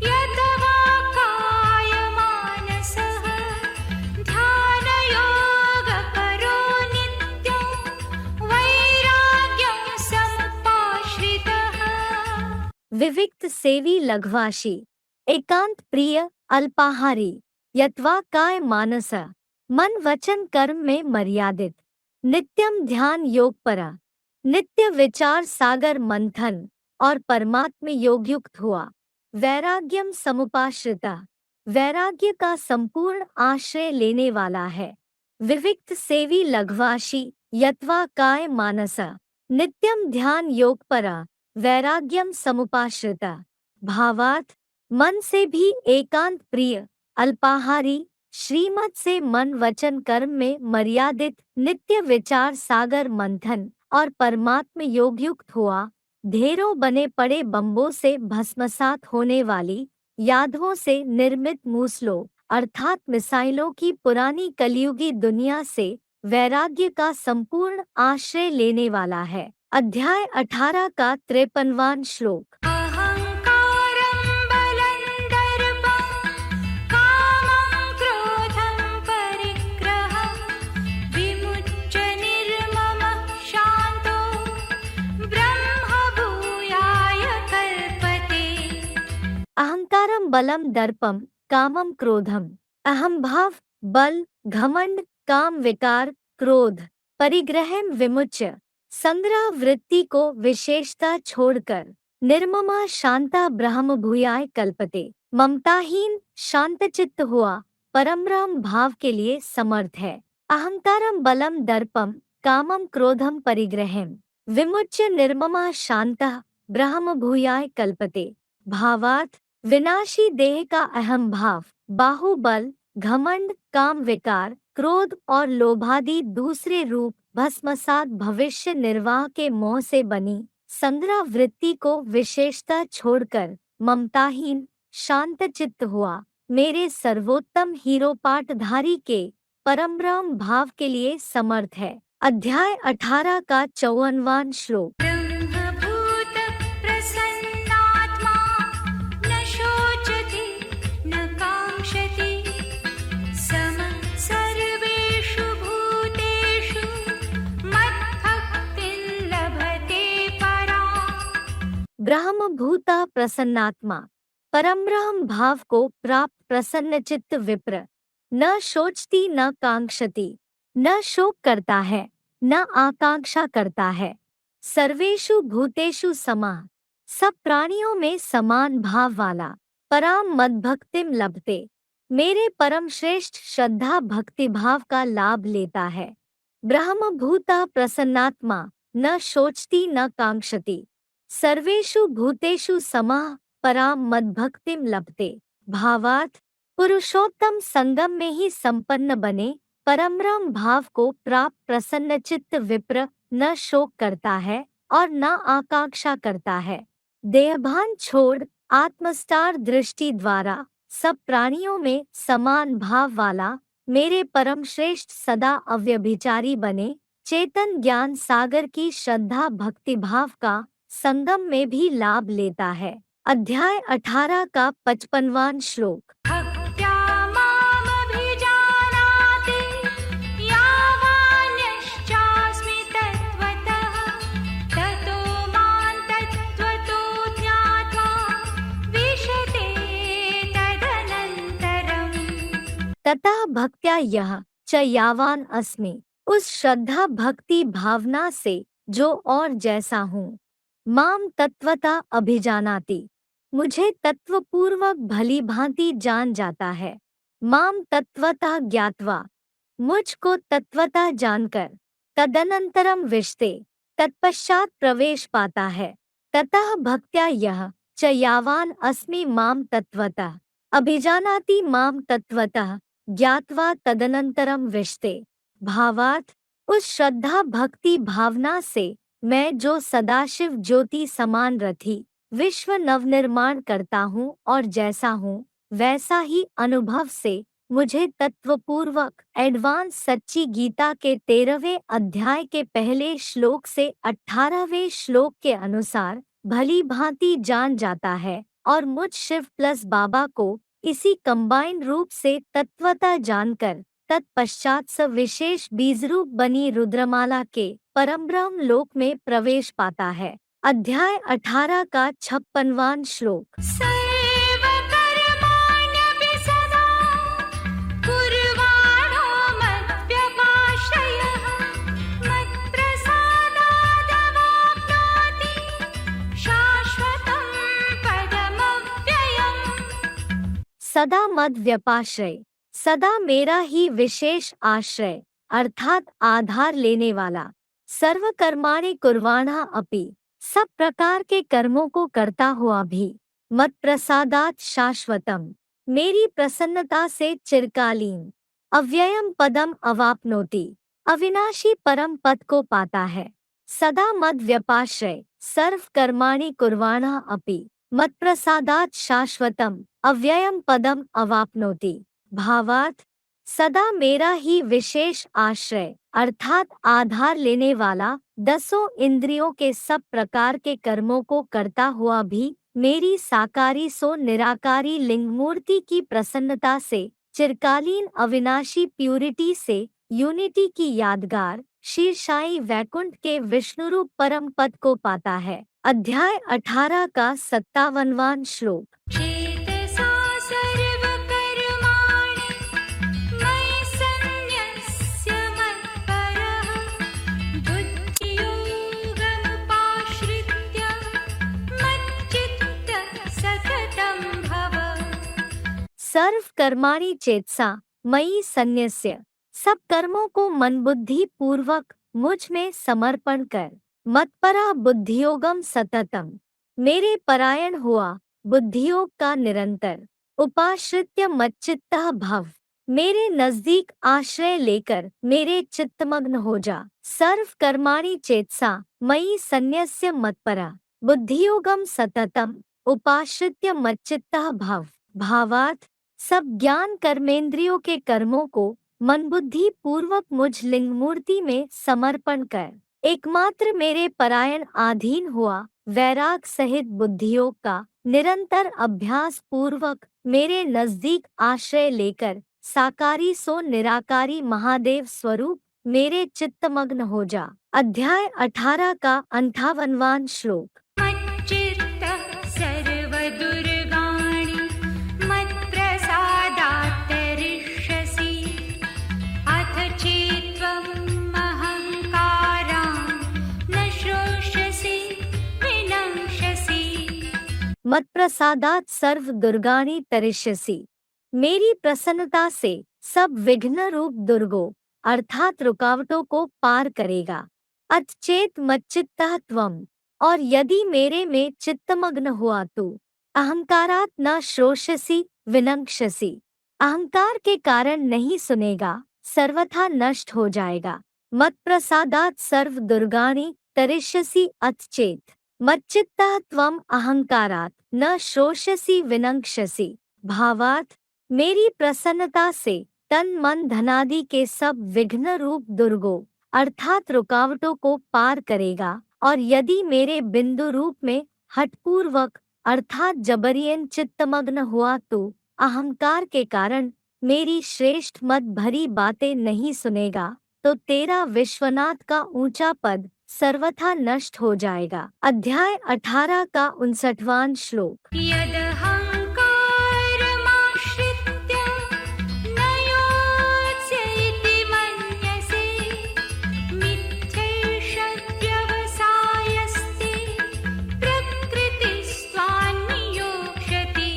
यतवा काय मानसः ध्यान योग करो नित्यो वैराग्यं समुपाश्रितः।
विविक्त सेवी लघ्वाशी, एकांत प्रिय अल्पाहारी, यत्वा काय मानस, मन वचन कर्म में मर्यादित, नित्यम ध्यान योग परा, नित्य विचार सागर मंथन और परमात्म योग युक्त हुआ, वैराग्यम समुपाश्रिता, वैराग्य का संपूर्ण आश्रय लेने वाला है। विविक्त सेवी लघ्वाशी यत्वा काय मानस, नित्यम ध्यान योग परा, वैराग्यम समुपाश्रिता। भावार्थ, मन से भी एकांत प्रिय अल्पाहारी, श्रीमत से मन वचन कर्म में मर्यादित, नित्य विचार सागर मंथन और परमात्म योग युक्त हुआ, ढेरों बने पड़े बम्बों से भस्मसात होने वाली यादों से निर्मित मूसलों अर्थात मिसाइलों की पुरानी कलयुगी दुनिया से वैराग्य का संपूर्ण आश्रय लेने वाला है। अध्याय 18 का 53वां श्लोक।
अहंकारं बलं दर्पं कामं क्रोधं परिग्रहं
बलम दर्पम कामम क्रोधम। अहम भाव, बल, घमंड, काम विकार, क्रोध, परिग्रहम विमुच्य, संग्रह वृत्ति को विशेषता छोड़कर निर्ममा शांता ब्रह्म भूयाय कल्पते, ममताहीन शांतचित्त हुआ परमब्रह्म भाव के लिए समर्थ है। अहंकारम बलम दर्पम कामम क्रोधम परिग्रहम विमुच्य निर्ममा शांतः ब्रह्म भूयाय कल्पते। भावार्थ, विनाशी देह का अहम भाव, बाहुबल, घमंड, काम विकार, क्रोध और लोभादि दूसरे रूप भस्मसात भविष्य निर्वाह के मोह से बनी संग्रह वृत्ति को विशेषता छोड़कर ममताहीन शांतचित्त हुआ मेरे सर्वोत्तम हीरो पाठधारी के परमब्रह्म भाव के लिए समर्थ है। अध्याय 18 का 54वां श्लोक।
ब्रह्मभूत प्रसन्नात्मा न शोचति न काङ्क्षति समः सर्वेषु भूतेषु मद्भक्तिं लभते पराम्।
ब्रह्मभूता प्रसन्नात्मा, परमब्रह्म भाव को प्राप्त प्रसन्नचित्त विप्र, न शोचती न कांक्षति, न शोक करता है न आकांक्षा करता है, सर्वेषु भूतेषु समः, सब प्राणियों में समान भाव वाला, पराम मद्भक्तिम लभते, मेरे परम श्रेष्ठ श्रद्धा भक्ति भाव का लाभ लेता है। ब्रह्मभूता प्रसन्नात्मा न शोचती न कांक्षति, सर्वेषु भूतेषु समः पराम मद्भक्तिम लभते। भावार्थ, पुरुषोत्तम संगम में ही संपन्न बने परमब्रह्म भाव को प्राप्त प्रसन्नचित्त विप्र न शोक करता है और न आकांक्षा करता है। देहभान छोड़ आत्मस्टार दृष्टि द्वारा सब प्राणियों में समान भाव वाला मेरे परम श्रेष्ठ सदा अव्यभिचारी बने चेतन ज्ञान सागर की श्रद्धा भक्ति भाव का संगम में भी लाभ लेता है। अध्याय 18 का 55वां श्लोक।
भक्त्या मामभिजानाति यावान्यश्चास्मि तत्त्वतः ततो मां तत्त्वतो ज्ञात्वा विशते तदनन्तरम्।
ततः भक्त्या यह च यावान अस्मि, उस श्रद्धा भक्ति भावना से जो और जैसा हूँ, माम तत्वता अभिजानाति, मुझे तत्वपूर्वक भली भांति जान जाता है, माम तत्वता ज्ञात्वा, मुझको तत्वता जानकर, तदनंतरम विशते, तत्पश्चात प्रवेश पाता है। ततः भक्त्या यह च यावान अस्मि माम तत्वतः अभिजानाति माम तत्वतः ज्ञात्वा तदनंतरम विशते। भावार्थ, उस श्रद्धा भक्ति भावना से मैं जो सदाशिव ज्योति समान रथी विश्व नवनिर्माण करता हूँ और जैसा हूँ वैसा ही अनुभव से मुझे तत्वपूर्वक एडवांस सच्ची गीता के 13वें अध्याय के पहले श्लोक से 18वें श्लोक के अनुसार भली भांति जान जाता है और मुझ शिव प्लस बाबा को इसी कंबाइन रूप से तत्वता जानकर तत्पश्चात स विशेष बीजरूप बनी रुद्रमाला के परमब्रह्म लोक में प्रवेश पाता है। अध्याय 18 का 56वां श्लोक।
सर्वकर्माण्यपि सदा कुर्वाणो मद्व्यपाश्रयः मत्प्रसादादवाप्नोति शाश्वतं पदमव्ययम्।
सदा मद व्यपाश्रय, सदा मेरा ही विशेष आश्रय अर्थात आधार लेने वाला, सर्वकर्माणि कुर्वाणः अपि, सब प्रकार के कर्मों को करता हुआ भी, मत प्रसादात शाश्वतम, मेरी प्रसन्नता से चिरकालीन, अव्ययम पदम अवाप्नोति, अविनाशी परम पद को पाता है। सदा मद व्यपाश्रय, सर्व कर्माणि कुर्वाणः अपि, मत प्रसादात शाश्वतम, अव्ययम पदम अवाप्नोति। भावार्थ, सदा मेरा ही विशेष आश्रय अर्थात आधार लेने वाला 10 इंद्रियों के सब प्रकार के कर्मों को करता हुआ भी मेरी साकारी सो निराकारी लिंग मूर्ति की प्रसन्नता से चिरकालीन अविनाशी प्यूरिटी से यूनिटी की यादगार शीर्षाई वैकुंठ के विष्णुरूप परम पद को पाता है। अध्याय 18 का 57वां श्लोक।
चेतसा
कर्माणि चेतसा मयि संन्यस्य, सब कर्मों को मन बुद्धि पूर्वक मुझ में समर्पण कर। मत्परा बुद्धियोगम सततम, मेरे परायण हुआ बुद्धियोग का निरंतर। उपाश्रित्य मच्चित्तः भव, मेरे नजदीक आश्रय लेकर मेरे चित्तमग्न हो जा। सर्व कर्माणि चेतसा मयि संन्यस्य मत्परा बुद्धियोगम सततम उपाश्रित्य मच्चित्तः भव। भावार्थ, सब ज्ञान कर्मेंद्रियों के कर्मों को मन बुद्धि पूर्वक मुझ लिंग मूर्ति में समर्पण कर। एकमात्र मेरे परायण आधीन हुआ वैराग सहित बुद्धियोग का निरंतर अभ्यास पूर्वक मेरे नजदीक आश्रय लेकर साकारी सो निराकारी महादेव स्वरूप मेरे चित्तमग्न हो जा। अध्याय 18 का 58वां श्लोक।
मच्चित्तः सर्वदुर्गाणि मत्प्रसादात् तरिष्यसि, अथ चेत्त्वम् अहङ्कारान् न श्रोष्यसि विनङ्क्षसि।
मत्प्रसादात् सर्व दुर्गाणि तरिष्यसि, मेरी प्रसन्नता से सब विघ्न रूप दुर्गों अर्थात रुकावटों को पार करेगा। अचेत मच्चित्तः त्वम्, और यदि मेरे में चित्तमग्न हुआ तो अहंकारात् न श्रोष्यसि विनङ्क्षसि, अहंकार के कारण नहीं सुनेगा, सर्वथा नष्ट हो जाएगा। मत्प्रसादात् सर्व दुर्गाणि तरिष्यसि अचेत मच्चित्तः त्वम् अहंकारात् न श्रोष्यसि विनङ्क्षसि। भावार्थ, मेरी प्रसन्नता से तन मन धनादि के सब विघ्न रूप दुर्गों अर्थात रुकावटों को पार करेगा, और यदि मेरे बिंदु रूप में हठपूर्वक अर्थात जबरियन चित्तमग्न हुआ तो अहंकार के कारण मेरी श्रेष्ठ मत भरी बातें नहीं सुनेगा, तो तेरा विश्वनाथ का ऊंचा पद सर्वथा नष्ट हो जाएगा। अध्याय 18 का 59वां श्लोक।
यदहङ्कारमाश्रित्य न योत्स्य इति मन्यसे, मिथ्यैषद्व्यवसायस्ते प्रकृतिस्त्वां नियोक्ष्यति।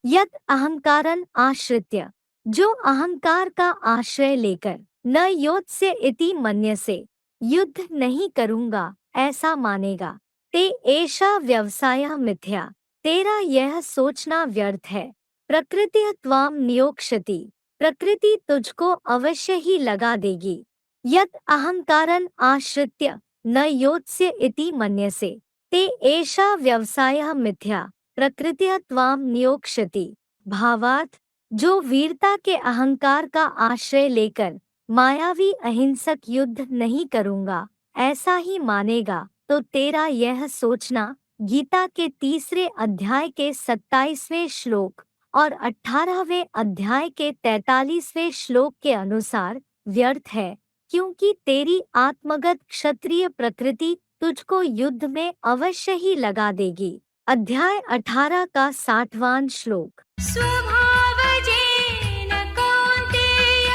यद अहंकारन आश्रित्य, जो अहंकार का आश्रय लेकर न योत्स्य इति मन्यसे, युद्ध नहीं करूंगा ऐसा मानेगा, ते एषा व्यवसायः मिथ्या, तेरा यह सोचना व्यर्थ है। प्रकृति त्वाम नियोक्ष्यति, प्रकृति तुझको अवश्य ही लगा देगी। यद अहंकारन आश्रित्य न योत्स्य इति मन्यसे, ते एषा व्यवसायः मिथ्या, प्रकृति त्वाम नियोक्ष्यति। भावार्थ, जो वीरता के अहंकार का आश्रय लेकर मायावी अहिंसक युद्ध नहीं करूंगा ऐसा ही मानेगा, तो तेरा यह सोचना गीता के 3 अध्याय के 27वें श्लोक और 18वें अध्याय के 43वें श्लोक के अनुसार व्यर्थ है, क्योंकि तेरी आत्मगत क्षत्रिय प्रकृति तुझको युद्ध में अवश्य ही लगा देगी। अध्याय 18 का 60वां श्लोक।
स्वभावजेन कौन्तेय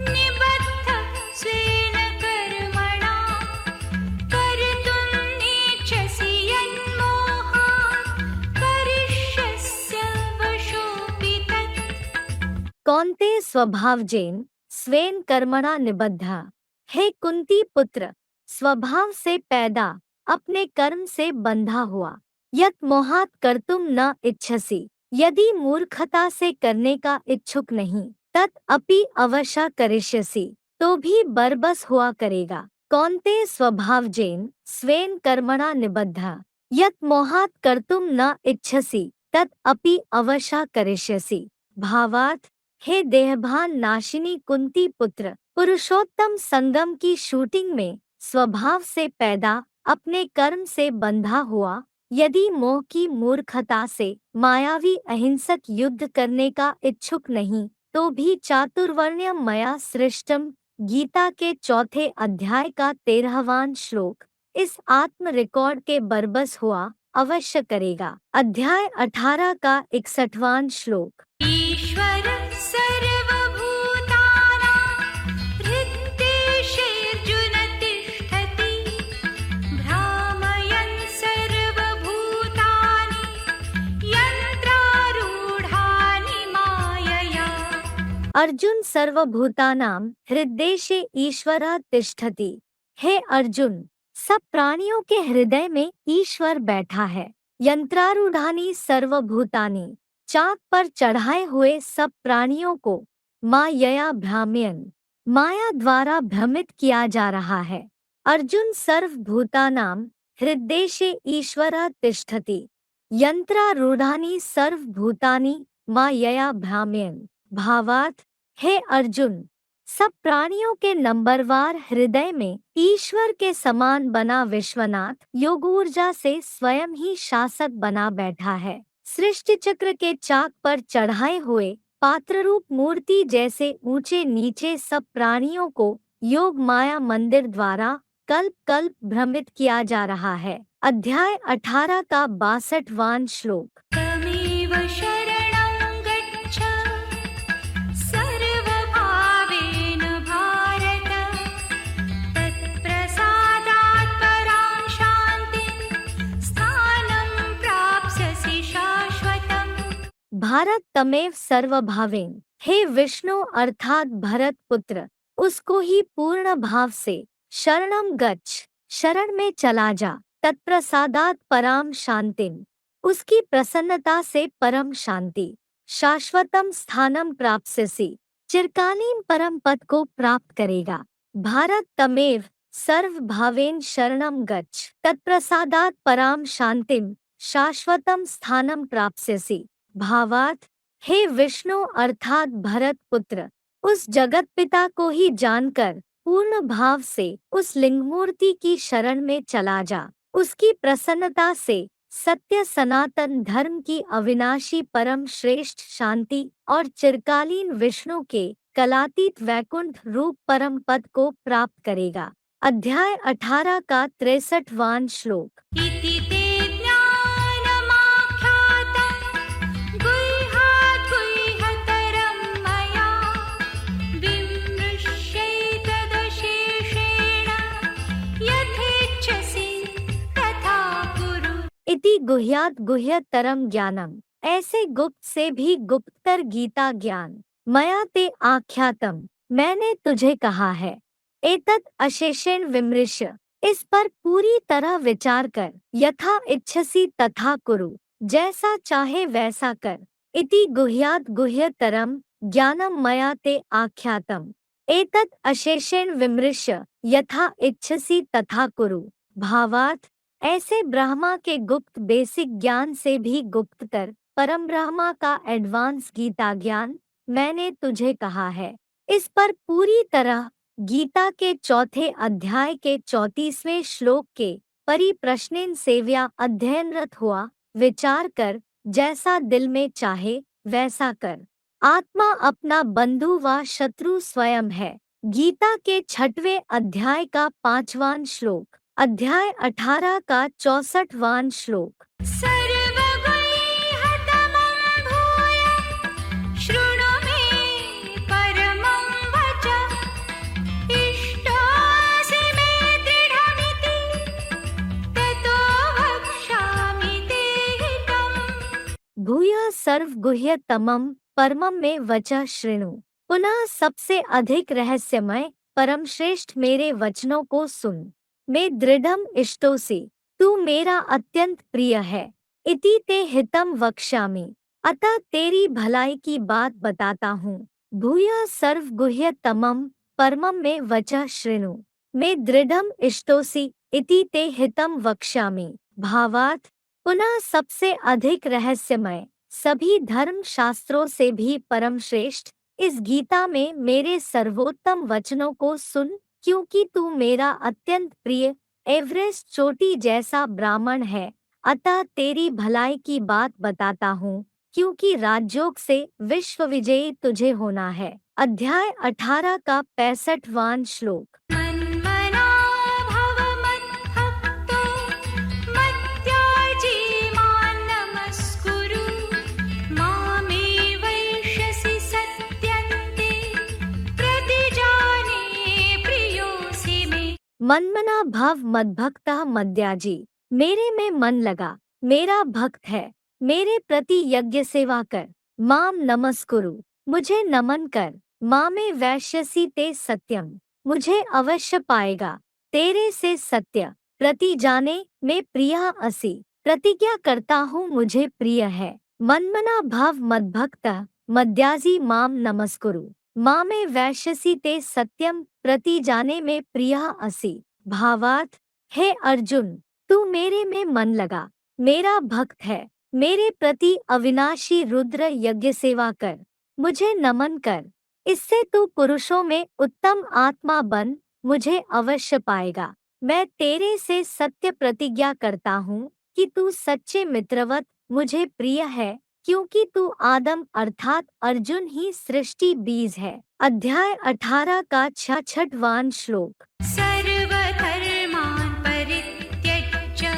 निबद्धः स्वेन कर्मणा, कर्तुं नेच्छसि यन्मोहात् करिष्यस्य वशोऽपि तत्।
कौन्तेय स्वभावजेन स्वेन कर्मणा निबद्धा, हे कुंती पुत्र, स्वभाव से पैदा अपने कर्म से बंधा हुआ। यत् मोहात् कर्तुम न इच्छसि, यदि मूर्खता से करने का इच्छुक नहीं, तत् अपि अवश्य करिष्यसि, तो भी बरबस हुआ करेगा। कौन्तेय स्वभावजेन स्वेन कर्मणा निबद्धा, यत् मोहात् कर्तुम न इच्छसि तत् अपि अवश्य करिष्यसि। भावार्थ, हे देहभान नाशिनी कुंती पुत्र, पुरुषोत्तम संगम की शूटिंग में स्वभाव से पैदा अपने कर्म से बंधा हुआ, यदि मोह की मूर्खता से मायावी अहिंसक युद्ध करने का इच्छुक नहीं, तो भी चातुर्वर्ण्यम मया सृष्टम गीता के 4 अध्याय का 13वां श्लोक इस आत्म रिकॉर्ड के बरबस हुआ अवश्य करेगा। अध्याय 18 का 61वां श्लोक।
ईश्वर सर्वभूतानां हृद्देशेऽर्जुन तिष्ठति, भ्रामयन् सर्वभूतानि यन्त्रारूढानि
अर्जुन सर्वभूतानां हृद्देशे ईश्वरः तिष्ठति। हे अर्जुन, सब प्राणियों के हृदय में ईश्वर बैठा है। यंत्रारूढ़ानि सर्वभूतानि, चाक पर चढ़ाए हुए सब प्राणियों को मायया भ्राम्यन्, माया द्वारा भ्रमित किया जा रहा है। अर्जुन सर्वभूतानां हृद्देशे ईश्वरः तिष्ठति। यंत्रारूढ़ानि सर्वभूतानि मायया भ्राम्यन्। भावार्थ, हे अर्जुन, सब प्राणियों के नंबरवार हृदय में ईश्वर के समान बना विश्वनाथ योग ऊर्जा से स्वयं ही शासक बना बैठा है। सृष्टि चक्र के चाक पर चढ़ाए हुए पात्र रूप मूर्ति जैसे ऊंचे नीचे सब प्राणियों को योग माया मंदिर द्वारा कल्प कल्प भ्रमित किया जा रहा है। अध्याय 18 का 62वां श्लोक।
तमेव शरणं गच्छ सर्वभावेन भारत, तत्प्रसादात् परां शान्तिं स्थानं प्राप्स्यसि शाश्वतम्।
भारत तमेव सर्वभावेन, हे विष्णु अर्थात भरत पुत्र, उसको ही पूर्ण भाव से शरणम गच्छ, शरण में चला जा। तत्प्रसादात् पराम शांतिम, उसकी प्रसन्नता से परम शांति। शाश्वतम स्थानम प्राप्स्यसि, चिरकालीन परम पद को प्राप्त करेगा। भारत तमेव सर्वभावेन शरणम गच्छ, तत्प्रसादात् पराम शांतिम शाश्वतम स्थानम प्राप्स्यसि। भावार्थ, हे विष्णु अर्थात भरत पुत्र, उस जगत पिता को ही जानकर पूर्ण भाव से उस लिंगमूर्ति की शरण में चला जा। उसकी प्रसन्नता से सत्य सनातन धर्म की अविनाशी परम श्रेष्ठ शांति और चिरकालीन विष्णु के कलातीत वैकुंठ रूप परम पद को प्राप्त करेगा। अध्याय 18 का 63वां श्लोक।
इति ते ज्ञानमाख्यातं गुह्यात् गुह्यतरं मया, विमृश्यैतदशेषेण यथेच्छसि तथा कुरु।
इति गुह्यात् गुह्यतरम ज्ञानम, ऐसे गुप्त से भी गुप्ततर गीता ज्ञान। मया ते आख्यातम, मैंने तुझे कहा है। एतत् अशेषेण विमृश्य, इस पर पूरी तरह विचार कर। यथा इच्छसि तथा कुरु, जैसा चाहे वैसा कर। इति गुह्यात् गुह्यतरम ज्ञानम मया ते आख्यातम, एतत् अशेषेण विमृश्य यथा इच्छसि तथा कुरु। भावार्थ, ऐसे ब्रह्मा के गुप्त बेसिक ज्ञान से भी गुप्ततर परम ब्रह्मा का एडवांस गीता ज्ञान मैंने तुझे कहा है। इस पर पूरी तरह गीता के चौथे अध्याय के 34वें श्लोक के परिप्रश्नेन सेव्या अध्ययनरत हुआ विचार कर। जैसा दिल में चाहे वैसा कर। आत्मा अपना बंधु व शत्रु स्वयं है। गीता के 6वें अध्याय का 5वां श्लोक। अध्याय 18 का 64वां श्लोक।
सर्वगुह्यतमं भूय शृणु मे परमं वचः, इष्टोऽसि मे दृढमिति ततो वक्ष्यामि ते हितम्।
भूय सर्वगुह्यतमं परमं में वचः शृणु। पुनः सबसे अधिक रहस्यमय परम श्रेष्ठ मेरे वचनों को सुन। मैं दृढ़म इष्टोसि, तू मेरा अत्यंत प्रिय है। इति ते हितम वक्ष्यामि, अतः तेरी भलाई की बात बताता हूँ। भूय सर्वगुह्यतमं परमं में वचः शृणु। मैं दृढ़म इष्टोसि इति ते हितम वक्ष्यामि। भावार्थ, पुनः सबसे अधिक रहस्यमय सभी धर्म शास्त्रों से भी परम श्रेष्ठ इस गीता में मेरे सर्वोत्तम वचनों को सुन, क्योंकि तू मेरा अत्यंत प्रिय एवरेस्ट चोटी जैसा ब्राह्मण है। अतः तेरी भलाई की बात बताता हूँ, क्योंकि राजयोग से विश्व विजयी तुझे होना है। अध्याय 18 का 65वां श्लोक।
मन्मना भव मद्भक्तो मद्याजी मां नमस्कुरु, मामे वैष्यसि सत्यन्ते प्रतिजाने प्रियोऽसि मे।
मनमना भव मद्भक्तः मद्याजी, मेरे में मन लगा, मेरा भक्त है, मेरे प्रति यज्ञ सेवा कर। माम नमस्कुरु, मुझे नमन कर। माँ में वैश्यसी ते सत्यम, मुझे अवश्य पाएगा। तेरे से सत्य प्रति जाने में प्रिया असि, प्रतिज्ञा करता हूँ मुझे प्रिय है। मन्मना भव मद्भक्त मद्याजी माम नमस्कुरु। माँ में वैश्यसी ते सत्यम प्रति जाने में प्रिया असि। भावार्थ, हे अर्जुन, तू मेरे में मन लगा, मेरा भक्त है, मेरे प्रति अविनाशी रुद्र यज्ञ सेवा कर, मुझे नमन कर। इससे तू पुरुषों में उत्तम आत्मा बन, मुझे अवश्य पाएगा। मैं तेरे से सत्य प्रतिज्ञा करता हूँ कि तू सच्चे मित्रवत मुझे प्रिय है, क्योंकि तू आदम अर्थात अर्जुन ही सृष्टि बीज है। अध्याय 18 का 66वां श्लोक।
सर्वधर्मान् परित्यज्य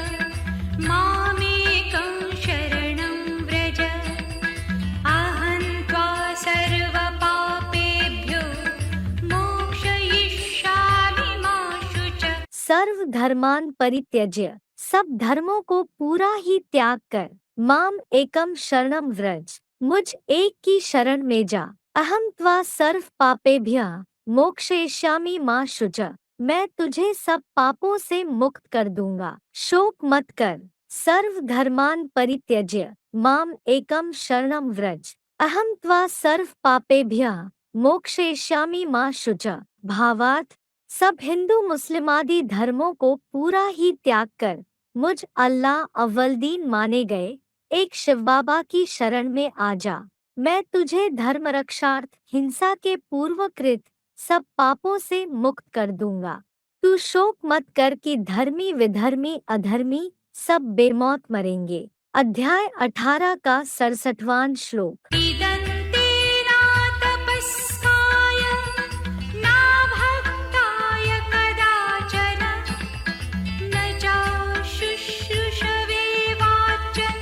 मामेकं शरणं व्रज। अहं त्वा सर्वपापेभ्यो मोक्षयिष्यामि मा शुच।
सर्व धर्मान परित्यज्य, सब धर्मों को पूरा ही त्याग कर, माम एकम शरणम व्रज, मुझ एक की शरण में जा। अहम त्वा सर्व पापेभ्यः मोक्षयिष्यामि मा शुच, मैं तुझे सब पापों से मुक्त कर दूंगा, शोक मत कर। सर्व धर्मान परित्यज्य माम एकम शरणम व्रज, अहम त्वा सर्व पापेभ्यः मोक्षयिष्यामि मा शुच। भावार्थ, सब हिंदू मुस्लिम आदि धर्मों को पूरा ही त्याग कर मुझ अल्लाह अव्वलदीन माने गए एक शिव बाबा की शरण में आ जा। मैं तुझे धर्म रक्षार्थ हिंसा के पूर्वकृत सब पापों से मुक्त कर दूंगा। तू शोक मत कर कि धर्मी विधर्मी अधर्मी सब बेमौत मरेंगे। अध्याय 18 का 67वां श्लोक।
इदन्ते न तपस्काय न भक्ताय कदाचन न च शुश्रूषवे वाच्यं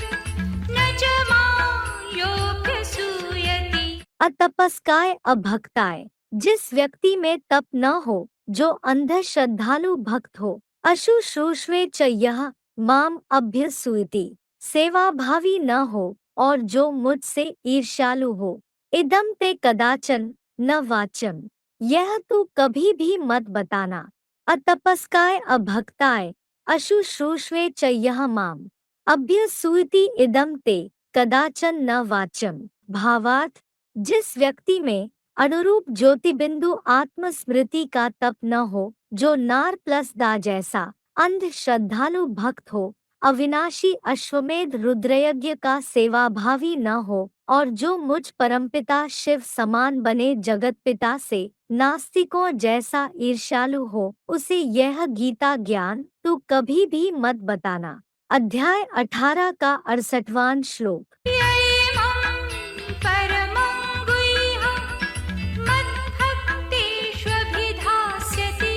न च मां योऽभ्यसूयति।
अतपस्काय अभक्ताय, जिस व्यक्ति में तप न हो, जो अंध श्रद्धालु भक्त हो, अशुश्रूषवे च यह माम अभ्यसूयति, सेवा भावी न हो और जो मुझसे ईर्ष्यालु हो, इदम ते कदाचन न वाच्यम, यह तू कभी भी मत बताना। अतपस्काय अभक्ताय अशुश्रूषवे च यह माम अभ्यसूयति इदम ते कदाचन न वाच्यम। भावार्थ, जिस व्यक्ति में अनुरूप ज्योतिबिंदु आत्मस्मृति का तप न हो, जो नार प्लस दा जैसा अंध श्रद्धालु भक्त हो, अविनाशी अश्वमेध रुद्रयज्ञ का सेवाभावी न हो और जो मुझ परमपिता शिव समान बने जगत पिता से नास्तिकों जैसा ईर्ष्यालु हो, उसे यह गीता ज्ञान तू कभी भी मत बताना। अध्याय 18 का 68वां श्लोक।
यैमं परमं गुह्यं मद्भक्तेष्वभिधास्यति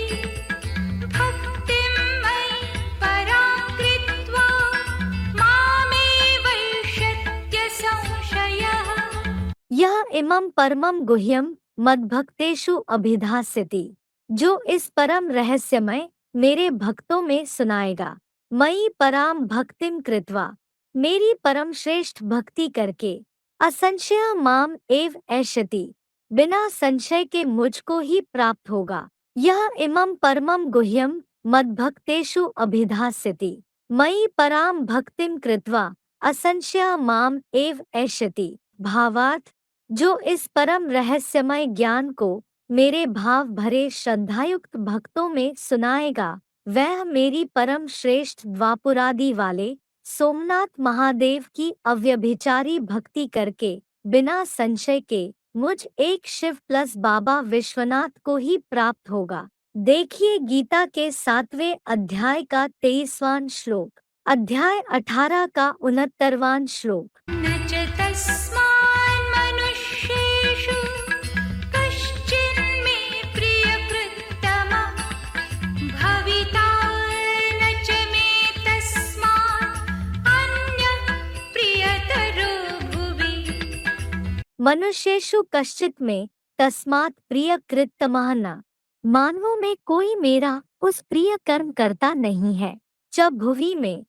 भक्तिं मयि परां कृत्वा मामेवैष्यत्य संशयः।
यह इमं परमं गुह्यम मद्भक्तेषु अभिधास्यति, जो इस परम रहस्यमय मेरे भक्तों में सुनाएगा। मयि पराम भक्तिम कृत्वा, मेरी परम श्रेष्ठ भक्ति करके, असंशय माम एव ऐष्यति, बिना संशय के मुझको ही प्राप्त होगा। यह इमं परमं गुह्यम मद्भक्तेषु अभिधास्यति, मयि पराम भक्तिम कृत्वा असंशय माम एव ऐष्यति। भावार्थ, जो इस परम रहस्यमय ज्ञान को मेरे भाव भरे श्रद्धायुक्त भक्तों में सुनाएगा, वह मेरी परम श्रेष्ठ द्वापुरादि वाले सोमनाथ महादेव की अव्यभिचारी भक्ति करके बिना संशय के मुझ एक शिव प्लस बाबा विश्वनाथ को ही प्राप्त होगा। देखिए गीता के 7वें अध्याय का 23वां श्लोक। अध्याय 18 का 69वां श्लोक।
न च तस्मान् मनुष्येषु कश्चिन्मे प्रियकृत्तमः भविता न च मे तस्मात् अन्यः प्रियतरो भुवि।
मनुष्येषु कश्चित् में तस्मात् प्रिय कृतमः न, मानवों में कोई मेरा उस प्रिय कर्म करता नहीं है। च भुवि में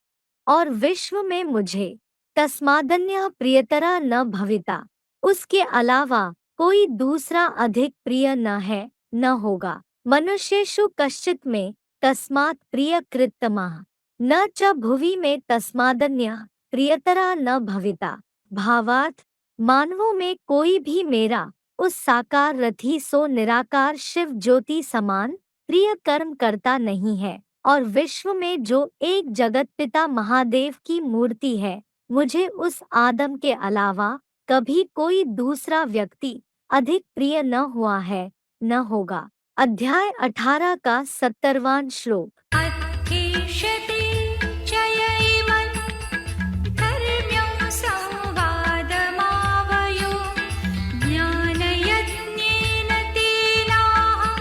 और विश्व में मुझे तस्मादन्य प्रियतरा न भविता, उसके अलावा कोई दूसरा अधिक प्रिय न है न होगा। मनुष्येषु कश्चित् मे तस्मात् प्रियकृत्तमः न च भुवि मे तस्मादन्यः प्रियतरा न भविता। भावार्थ, मानवों में कोई भी मेरा उस साकार रथी सो निराकार शिव ज्योति समान प्रिय कर्म करता नहीं है, और विश्व में जो एक जगत पिता महादेव की मूर्ति है, मुझे उस आदम के अलावा कभी कोई दूसरा व्यक्ति अधिक प्रिय न हुआ है न होगा। अध्याय 18 का 70वां श्लोक।
अध्येष्यते च यैवं धर्म्यं संवादमावयो ज्ञानयज्ञेन तेनाहम्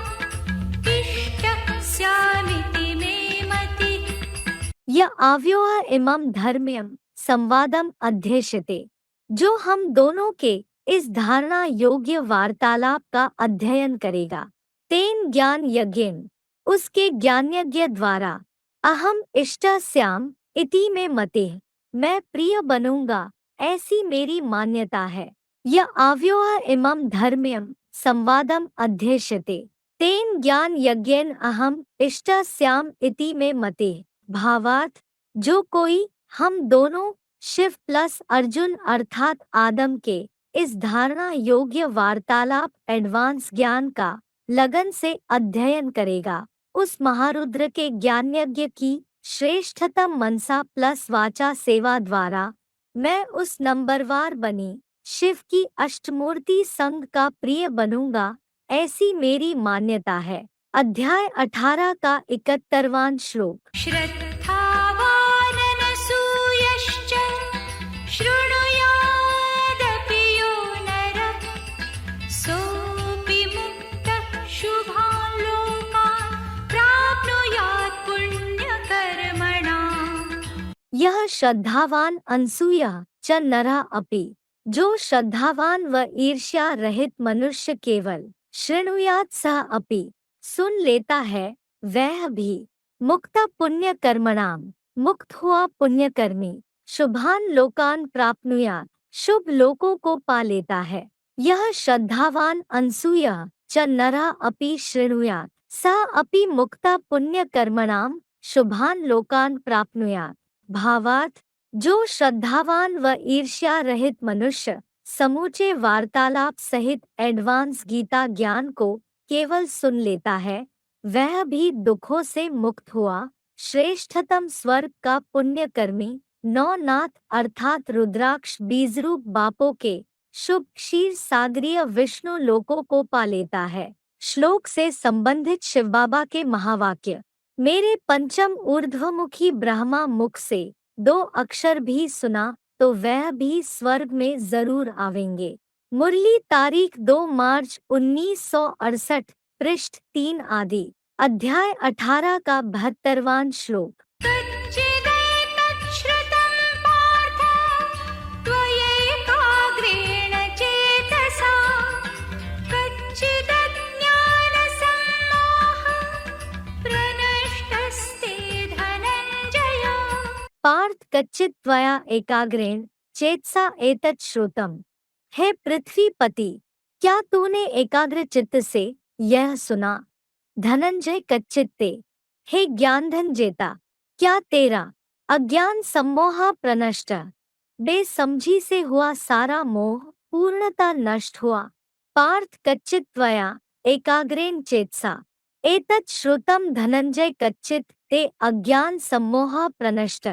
इष्टस्यामिति मे मतिः।
य आव्योह इमं धर्म्यं संवादम अध्येष्यते, जो हम दोनों के इस धारणा योग्य वार्तालाप का अध्ययन करेगा। तेन ज्ञान यज्ञेन, उसके ज्ञान यज्ञ द्वारा, अहम इष्टस्याम इति में मतिः, मैं प्रिय बनूंगा, ऐसी मेरी मान्यता है। यह आव्योह इमं धर्म्यं संवादम अध्येष्यते, तेन ज्ञान यज्ञेन अहम इष्टस्याम इति में मतिः। भावार्थ, जो कोई हम दोनों शिव प्लस अर्जुन अर्थात आदम के इस धारणा योग्य वार्तालाप एडवांस ज्ञान का लगन से अध्ययन करेगा, उस महारुद्र के ज्ञान यज्ञ की श्रेष्ठतम मनसा प्लस वाचा सेवा द्वारा मैं उस नंबरवार बनी शिव की अष्टमूर्ति संघ का प्रिय बनूंगा, ऐसी मेरी मान्यता है। अध्याय 18 का 71वां श्लोक।
श्रद्धावाननसूयश्च शृणुयादपि यो नरः सोऽपि मुक्तः शुभान् लोकान् प्राप्नुयात् पुण्यकर्मणाम्।
यह श्रद्धावान अनसूया च नरः अपि, जो श्रद्धावान व ईर्ष्या रहित मनुष्य केवल शृणुयात् सह अपि सुन लेता है, वह भी मुक्त पुण्य कर्मणाम, मुक्त हुआ पुण्यकर्मी, शुभान लोकान प्राप्नुयात्, शुभ लोकों को पा लेता है। यह श्रद्धावान अनसूया च नरः अपि शृणुयात् सह अपि मुक्त पुण्य कर्मणाम शुभान लोकान प्राप्नुयात्। भावार्थ, जो श्रद्धावान व ईर्ष्या रहित मनुष्य समूचे वार्तालाप सहित एडवांस गीता ज्ञान को केवल सुन लेता है, वह भी दुखों से मुक्त हुआ श्रेष्ठतम स्वर्ग का पुण्यकर्मी नौनाथ अर्थात रुद्राक्ष बीजरूप बापों के शुभ क्षीर सागरीय विष्णु लोकों को पा लेता है। श्लोक से संबंधित शिव बाबा के महावाक्य। मेरे पंचम ऊर्ध्वमुखी ब्रह्मा मुख से 2 अक्षर भी सुना तो वह भी स्वर्ग में जरूर आवेंगे। मुरली तारीख 2 मार्च 1968, पृष्ठ 3 आदि। अध्याय 18 का 72वां श्लोक।
कच्चिदैतच्छ्रुतं पार्थ त्वयैकाग्रेण चेतसा कच्चिदज्ञानसम्मोहः प्रनष्टस्ते धनञ्जय।
पार्थ, कच्चित् त्वया एकाग्रेण चेतसा एतत् श्रुतम्। हे पृथ्वीपति, क्या तूने एकाग्र चित्त से यह सुना? धनंजय, कच्चित्ते, हे ज्ञानधन जेता, क्या तेरा अज्ञान सम्मोह प्रनष्ट, बेसमझी से हुआ सारा मोह पूर्णतः नष्ट हुआ। पार्थ, कच्चित् त्वया एकाग्रेण चेतसा एतत् श्रुतम्। धनंजय, कच्चित् ते अज्ञान सम्मोह प्रनष्ट।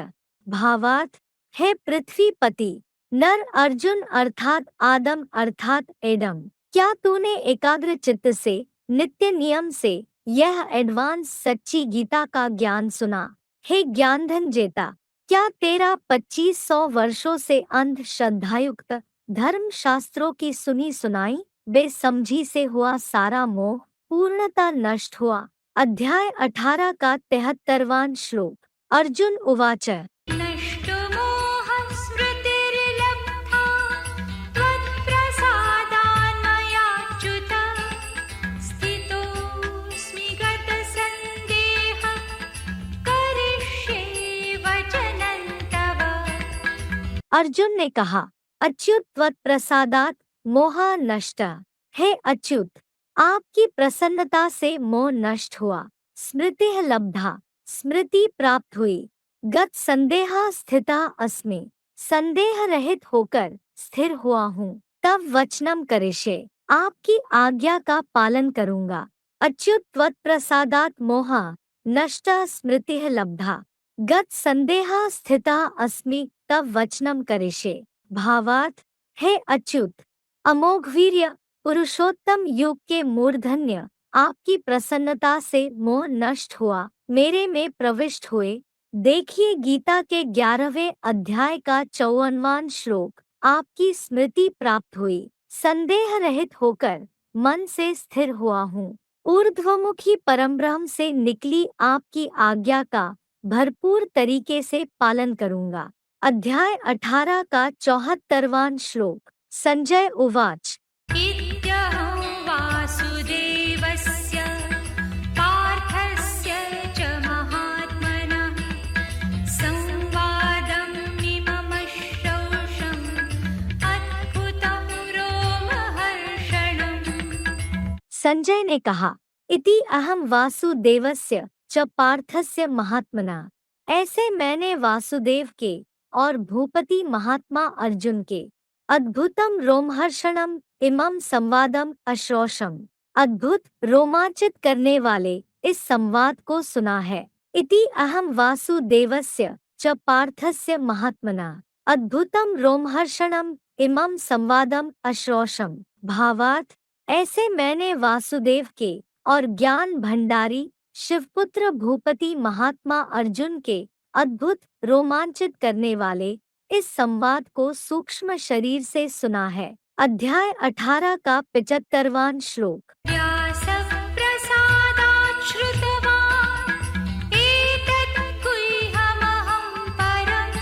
भावार्थ, हे पृथ्वीपति, नर अर्जुन अर्थात आदम अर्थात एडम, क्या तूने एकाग्र चित्त से नित्य नियम से यह एडवांस सच्ची गीता का ज्ञान सुना? हे ज्ञानधन जेता, क्या तेरा 2500 वर्षों से अंध श्रद्धायुक्त धर्म शास्त्रों की सुनी सुनाई बेसमझी से हुआ सारा मोह पूर्णतः नष्ट हुआ। अध्याय 18 का 73वां श्लोक। अर्जुन उवाच।
नष्टो मोहः स्मृतिर्लब्धा त्वत्प्रसादान्मयाच्युत स्थितोऽस्मि गतसन्देहः करिष्ये वचनं तव।
अर्जुन ने कहा, अच्युत त्वत्प्रसादात् मोह नष्ट। हे अच्युत, आपकी प्रसन्नता से मोह नष्ट हुआ, स्मृतिः लब्धा, स्मृति प्राप्त हुई, गत संदेहा स्थिता अस्मि, संदेह रहित होकर स्थिर हुआ हूँ, तब वचनम करिष्ये, आपकी आज्ञा का पालन करूँगा। अच्युत त्वत् प्रसादात् मोहा नष्टा स्मृतिः लब्धा, गत संदेहा स्थिता अस्मि, तब वचनम करिष्ये। भावार्थ, हे अच्युत, अमोघ वीर्य पुरुषोत्तम युग के मूर्धन्य, आपकी प्रसन्नता से मोह नष्ट हुआ, मेरे में प्रविष्ट हुए। देखिए गीता के 11वें अध्याय का 54वां श्लोक, आपकी स्मृति प्राप्त हुई, संदेह रहित होकर मन से स्थिर हुआ हूँ, ऊर्ध्वमुखी परमब्रह्म से निकली आपकी आज्ञा का भरपूर तरीके से पालन करूंगा। अध्याय 18 का 74वां श्लोक, संजय उवाच।
इत्यहं वासुदेवस्य पार्थस्य च महात्मनः संवादमिममश्रौषम् अद्भुतं रोमहर्षणम्।
संजय ने कहा, इति अहम वासुदेवस्य च पार्थस्य महात्मना, ऐसे मैंने वासुदेव के और भूपति महात्मा अर्जुन के अद्भुतम रोमहर्षणम इमं संवादम अश्रौषम, अद्भुत रोमांचित करने वाले इस संवाद को सुना है। इति अहम वासुदेवस्य च पार्थस्य महात्मना अद्भुतम रोमहर्षणम इमं संवादम अश्रौषम। भावार्थ, ऐसे मैंने वासुदेव के और ज्ञान भंडारी शिवपुत्र भूपति महात्मा अर्जुन के अद्भुत रोमांचित करने वाले इस संवाद को सूक्ष्म शरीर से सुना है। अध्याय 18 का 75वां श्लोक,
व्यासप्रसादात् श्रुतवान् एतत् गुह्यमहं परम्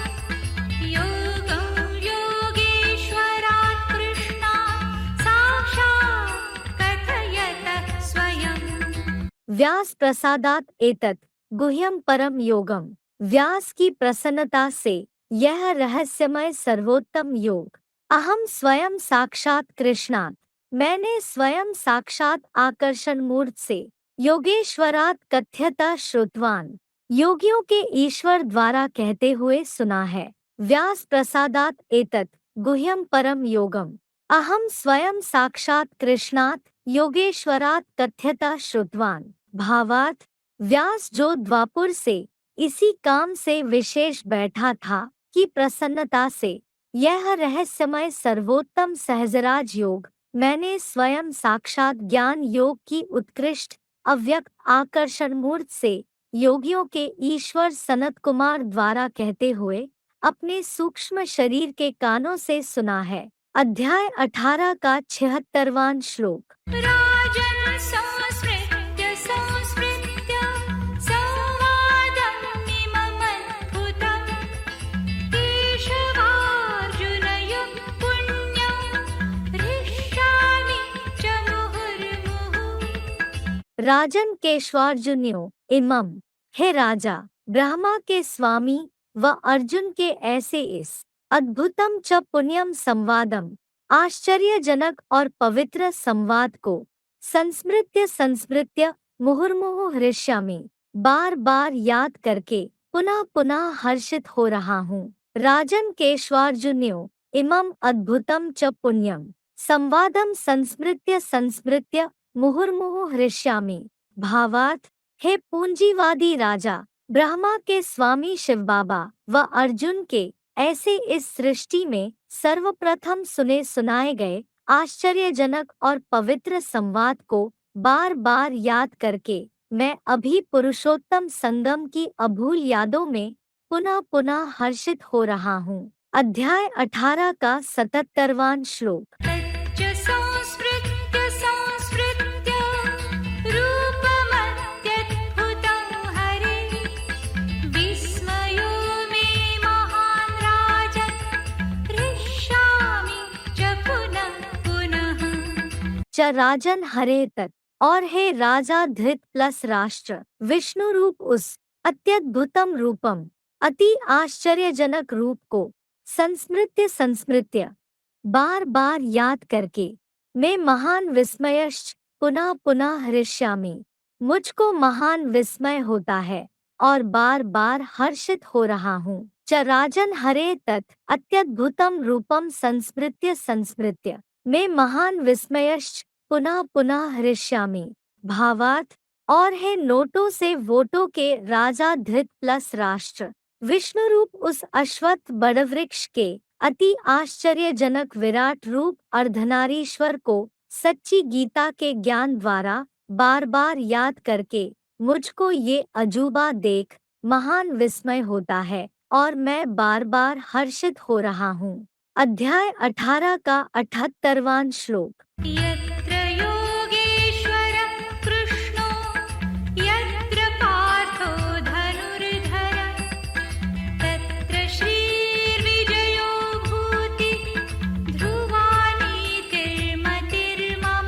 योगं योगेश्वरात् कृष्णात् साक्षात् कथयतः स्वयम्।
व्यास प्रसादात एतत् गुह्यम परम योगम, व्यास की प्रसन्नता से यह रहस्यमय सर्वोत्तम योग अहम स्वयं साक्षात कृष्णात्, मैंने स्वयं साक्षात आकर्षण मूर्त से योगेश्वरात कथ्यता श्रुतवान, योगियों के ईश्वर द्वारा कहते हुए सुना है। व्यास प्रसादात एतत् गुह्यम परम योगम अहम स्वयं साक्षात कृष्णात् योगेश्वरात कथ्यता श्रुतवान। भावार्थ, व्यास जो द्वापुर से इसी काम से विशेष बैठा था कि प्रसन्नता से यह रहस्यमय सर्वोत्तम सहजराज योग मैंने स्वयं साक्षात ज्ञान योग की उत्कृष्ट अव्यक्त आकर्षण मूर्त से योगियों के ईश्वर सनत कुमार द्वारा कहते हुए अपने सूक्ष्म शरीर के कानों से सुना है। अध्याय 18 का 76वां श्लोक,
राजन् संस्मृत्य संस्मृत्य संवादमिममद्भुतम् केशवार्जुनयोः पुण्यं हृष्यामि च मुहुर्मुहुः।
राजन केशवार्जुन्यो इमम, हे राजा, ब्रह्मा के स्वामी व अर्जुन के ऐसे इस अद्भुतम च पुण्यम संवादम, आश्चर्यजनक और पवित्र संवाद को संस्मृत्य संस्मृत्य मुहुर्मुहुः हृष्यामि, बार बार याद करके पुनः पुनः हर्षित हो रहा हूँ। राजन केशवार्जुन्यो इमम अद्भुतम च पुण्यम संवादम संस्मृत्य संस्मृत्य मुहुर्मुहुः हृष्यामि। भावार्थ, हे पूंजीवादी राजा, ब्रह्मा के स्वामी शिव बाबा व अर्जुन के ऐसे इस सृष्टि में सर्वप्रथम सुने सुनाए गए आश्चर्यजनक और पवित्र संवाद को बार बार याद करके मैं अभी पुरुषोत्तम संगम की अभूल यादों में पुनः पुनः हर्षित हो रहा हूँ। अध्याय 18 का 77वां श्लोक,
तच्च संस्मृत्य संस्मृत्य रूपमत्यद्भुतं हरे विस्मयो मे महान् राजन् हृष्यामि च पुनः पुनः।
च राजन हरे तत्, और हे राजा धृत प्लस राष्ट्र, विष्णु रूप उस अत्यद्भुतम रूपम अति आश्चर्यजनक रूप को संस्मृत्य संस्मृत्य बार बार याद करके मैं महान विस्मयश्च पुनः पुनः हृष्यामि। मुझको महान विस्मय होता है और बार बार हर्षित हो रहा हूँ। च राजन हरे तत् अत्यद्भुतम रूपम संस्मृत्य संस्मृत्य मैं महान विस्मयश्च पुनः पुनः हृष्यामि। भावार्थ और है नोटों से वोटों के राजा धृत प्लस राष्ट्र विष्णु रूप उस अश्वत्थ बड़वृक्ष के अति आश्चर्यजनक विराट रूप अर्धनारीश्वर को सच्ची गीता के ज्ञान द्वारा बार बार याद करके मुझको ये अजूबा देख महान विस्मय होता है और मैं बार बार हर्षित हो रहा हूँ। अध्याय 18 का 78वां श्लोक।
यत्र योगेश्वरः कृष्णो यत्र पार्थो धनुर्धर तत्र श्रीर्विजयो भूतिः ध्रुवा नीतिर्मतिर्मम।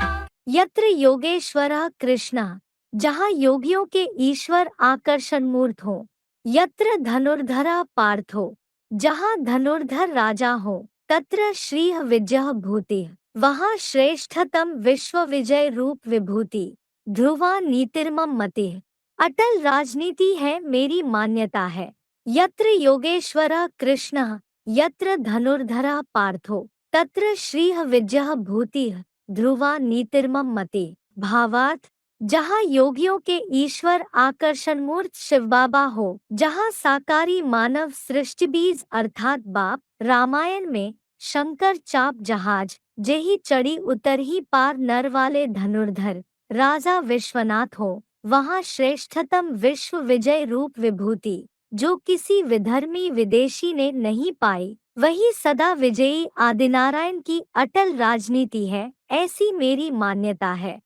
यत्र योगेश्वरः कृष्णः जहाँ योगियों के ईश्वर आकर्षण मूर्त हो। यत्र धनुर्धरा पार्थो जहाँ धनुर्धर राजा हो। तत्र श्रीः विजयः भूतिः वहाँ श्रेष्ठतम विश्व विजय रूप विभूति। ध्रुवा नीतिर्मम मतिः अटल राजनीति है मेरी मान्यता है। यत्र योगेश्वरः कृष्णः यत्र धनुर्धरा पार्थो तत्र श्रीः विजयः भूतिः ध्रुवा नीतिर्मम मतिः। भावार्थ जहाँ योगियों के ईश्वर आकर्षण मूर्त शिव बाबा हो। जहाँ साकारी मानव सृष्टि बीज अर्थात बाप रामायण में शंकर चाप जहाज जेही चढ़ी उतर ही पार नर वाले धनुर्धर राजा विश्वनाथ हो। वहाँ श्रेष्ठतम विश्व विजय रूप विभूति जो किसी विधर्मी विदेशी ने नहीं पाई वही सदा विजयी आदिनारायण की अटल राजनीति है ऐसी मेरी मान्यता है।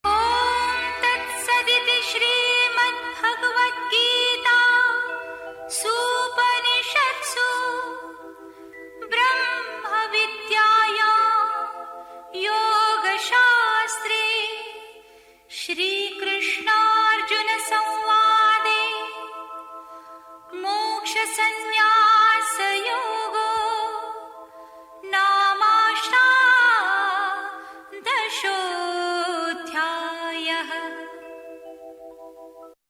तत्सदिति श्रीमद्भगवद्गीता सूपनिषत्सु ब्रह्मविद्यायां योगशास्त्रे श्रीकृष्णार्जुनसंवादे मोक्षसंन्यासयोगो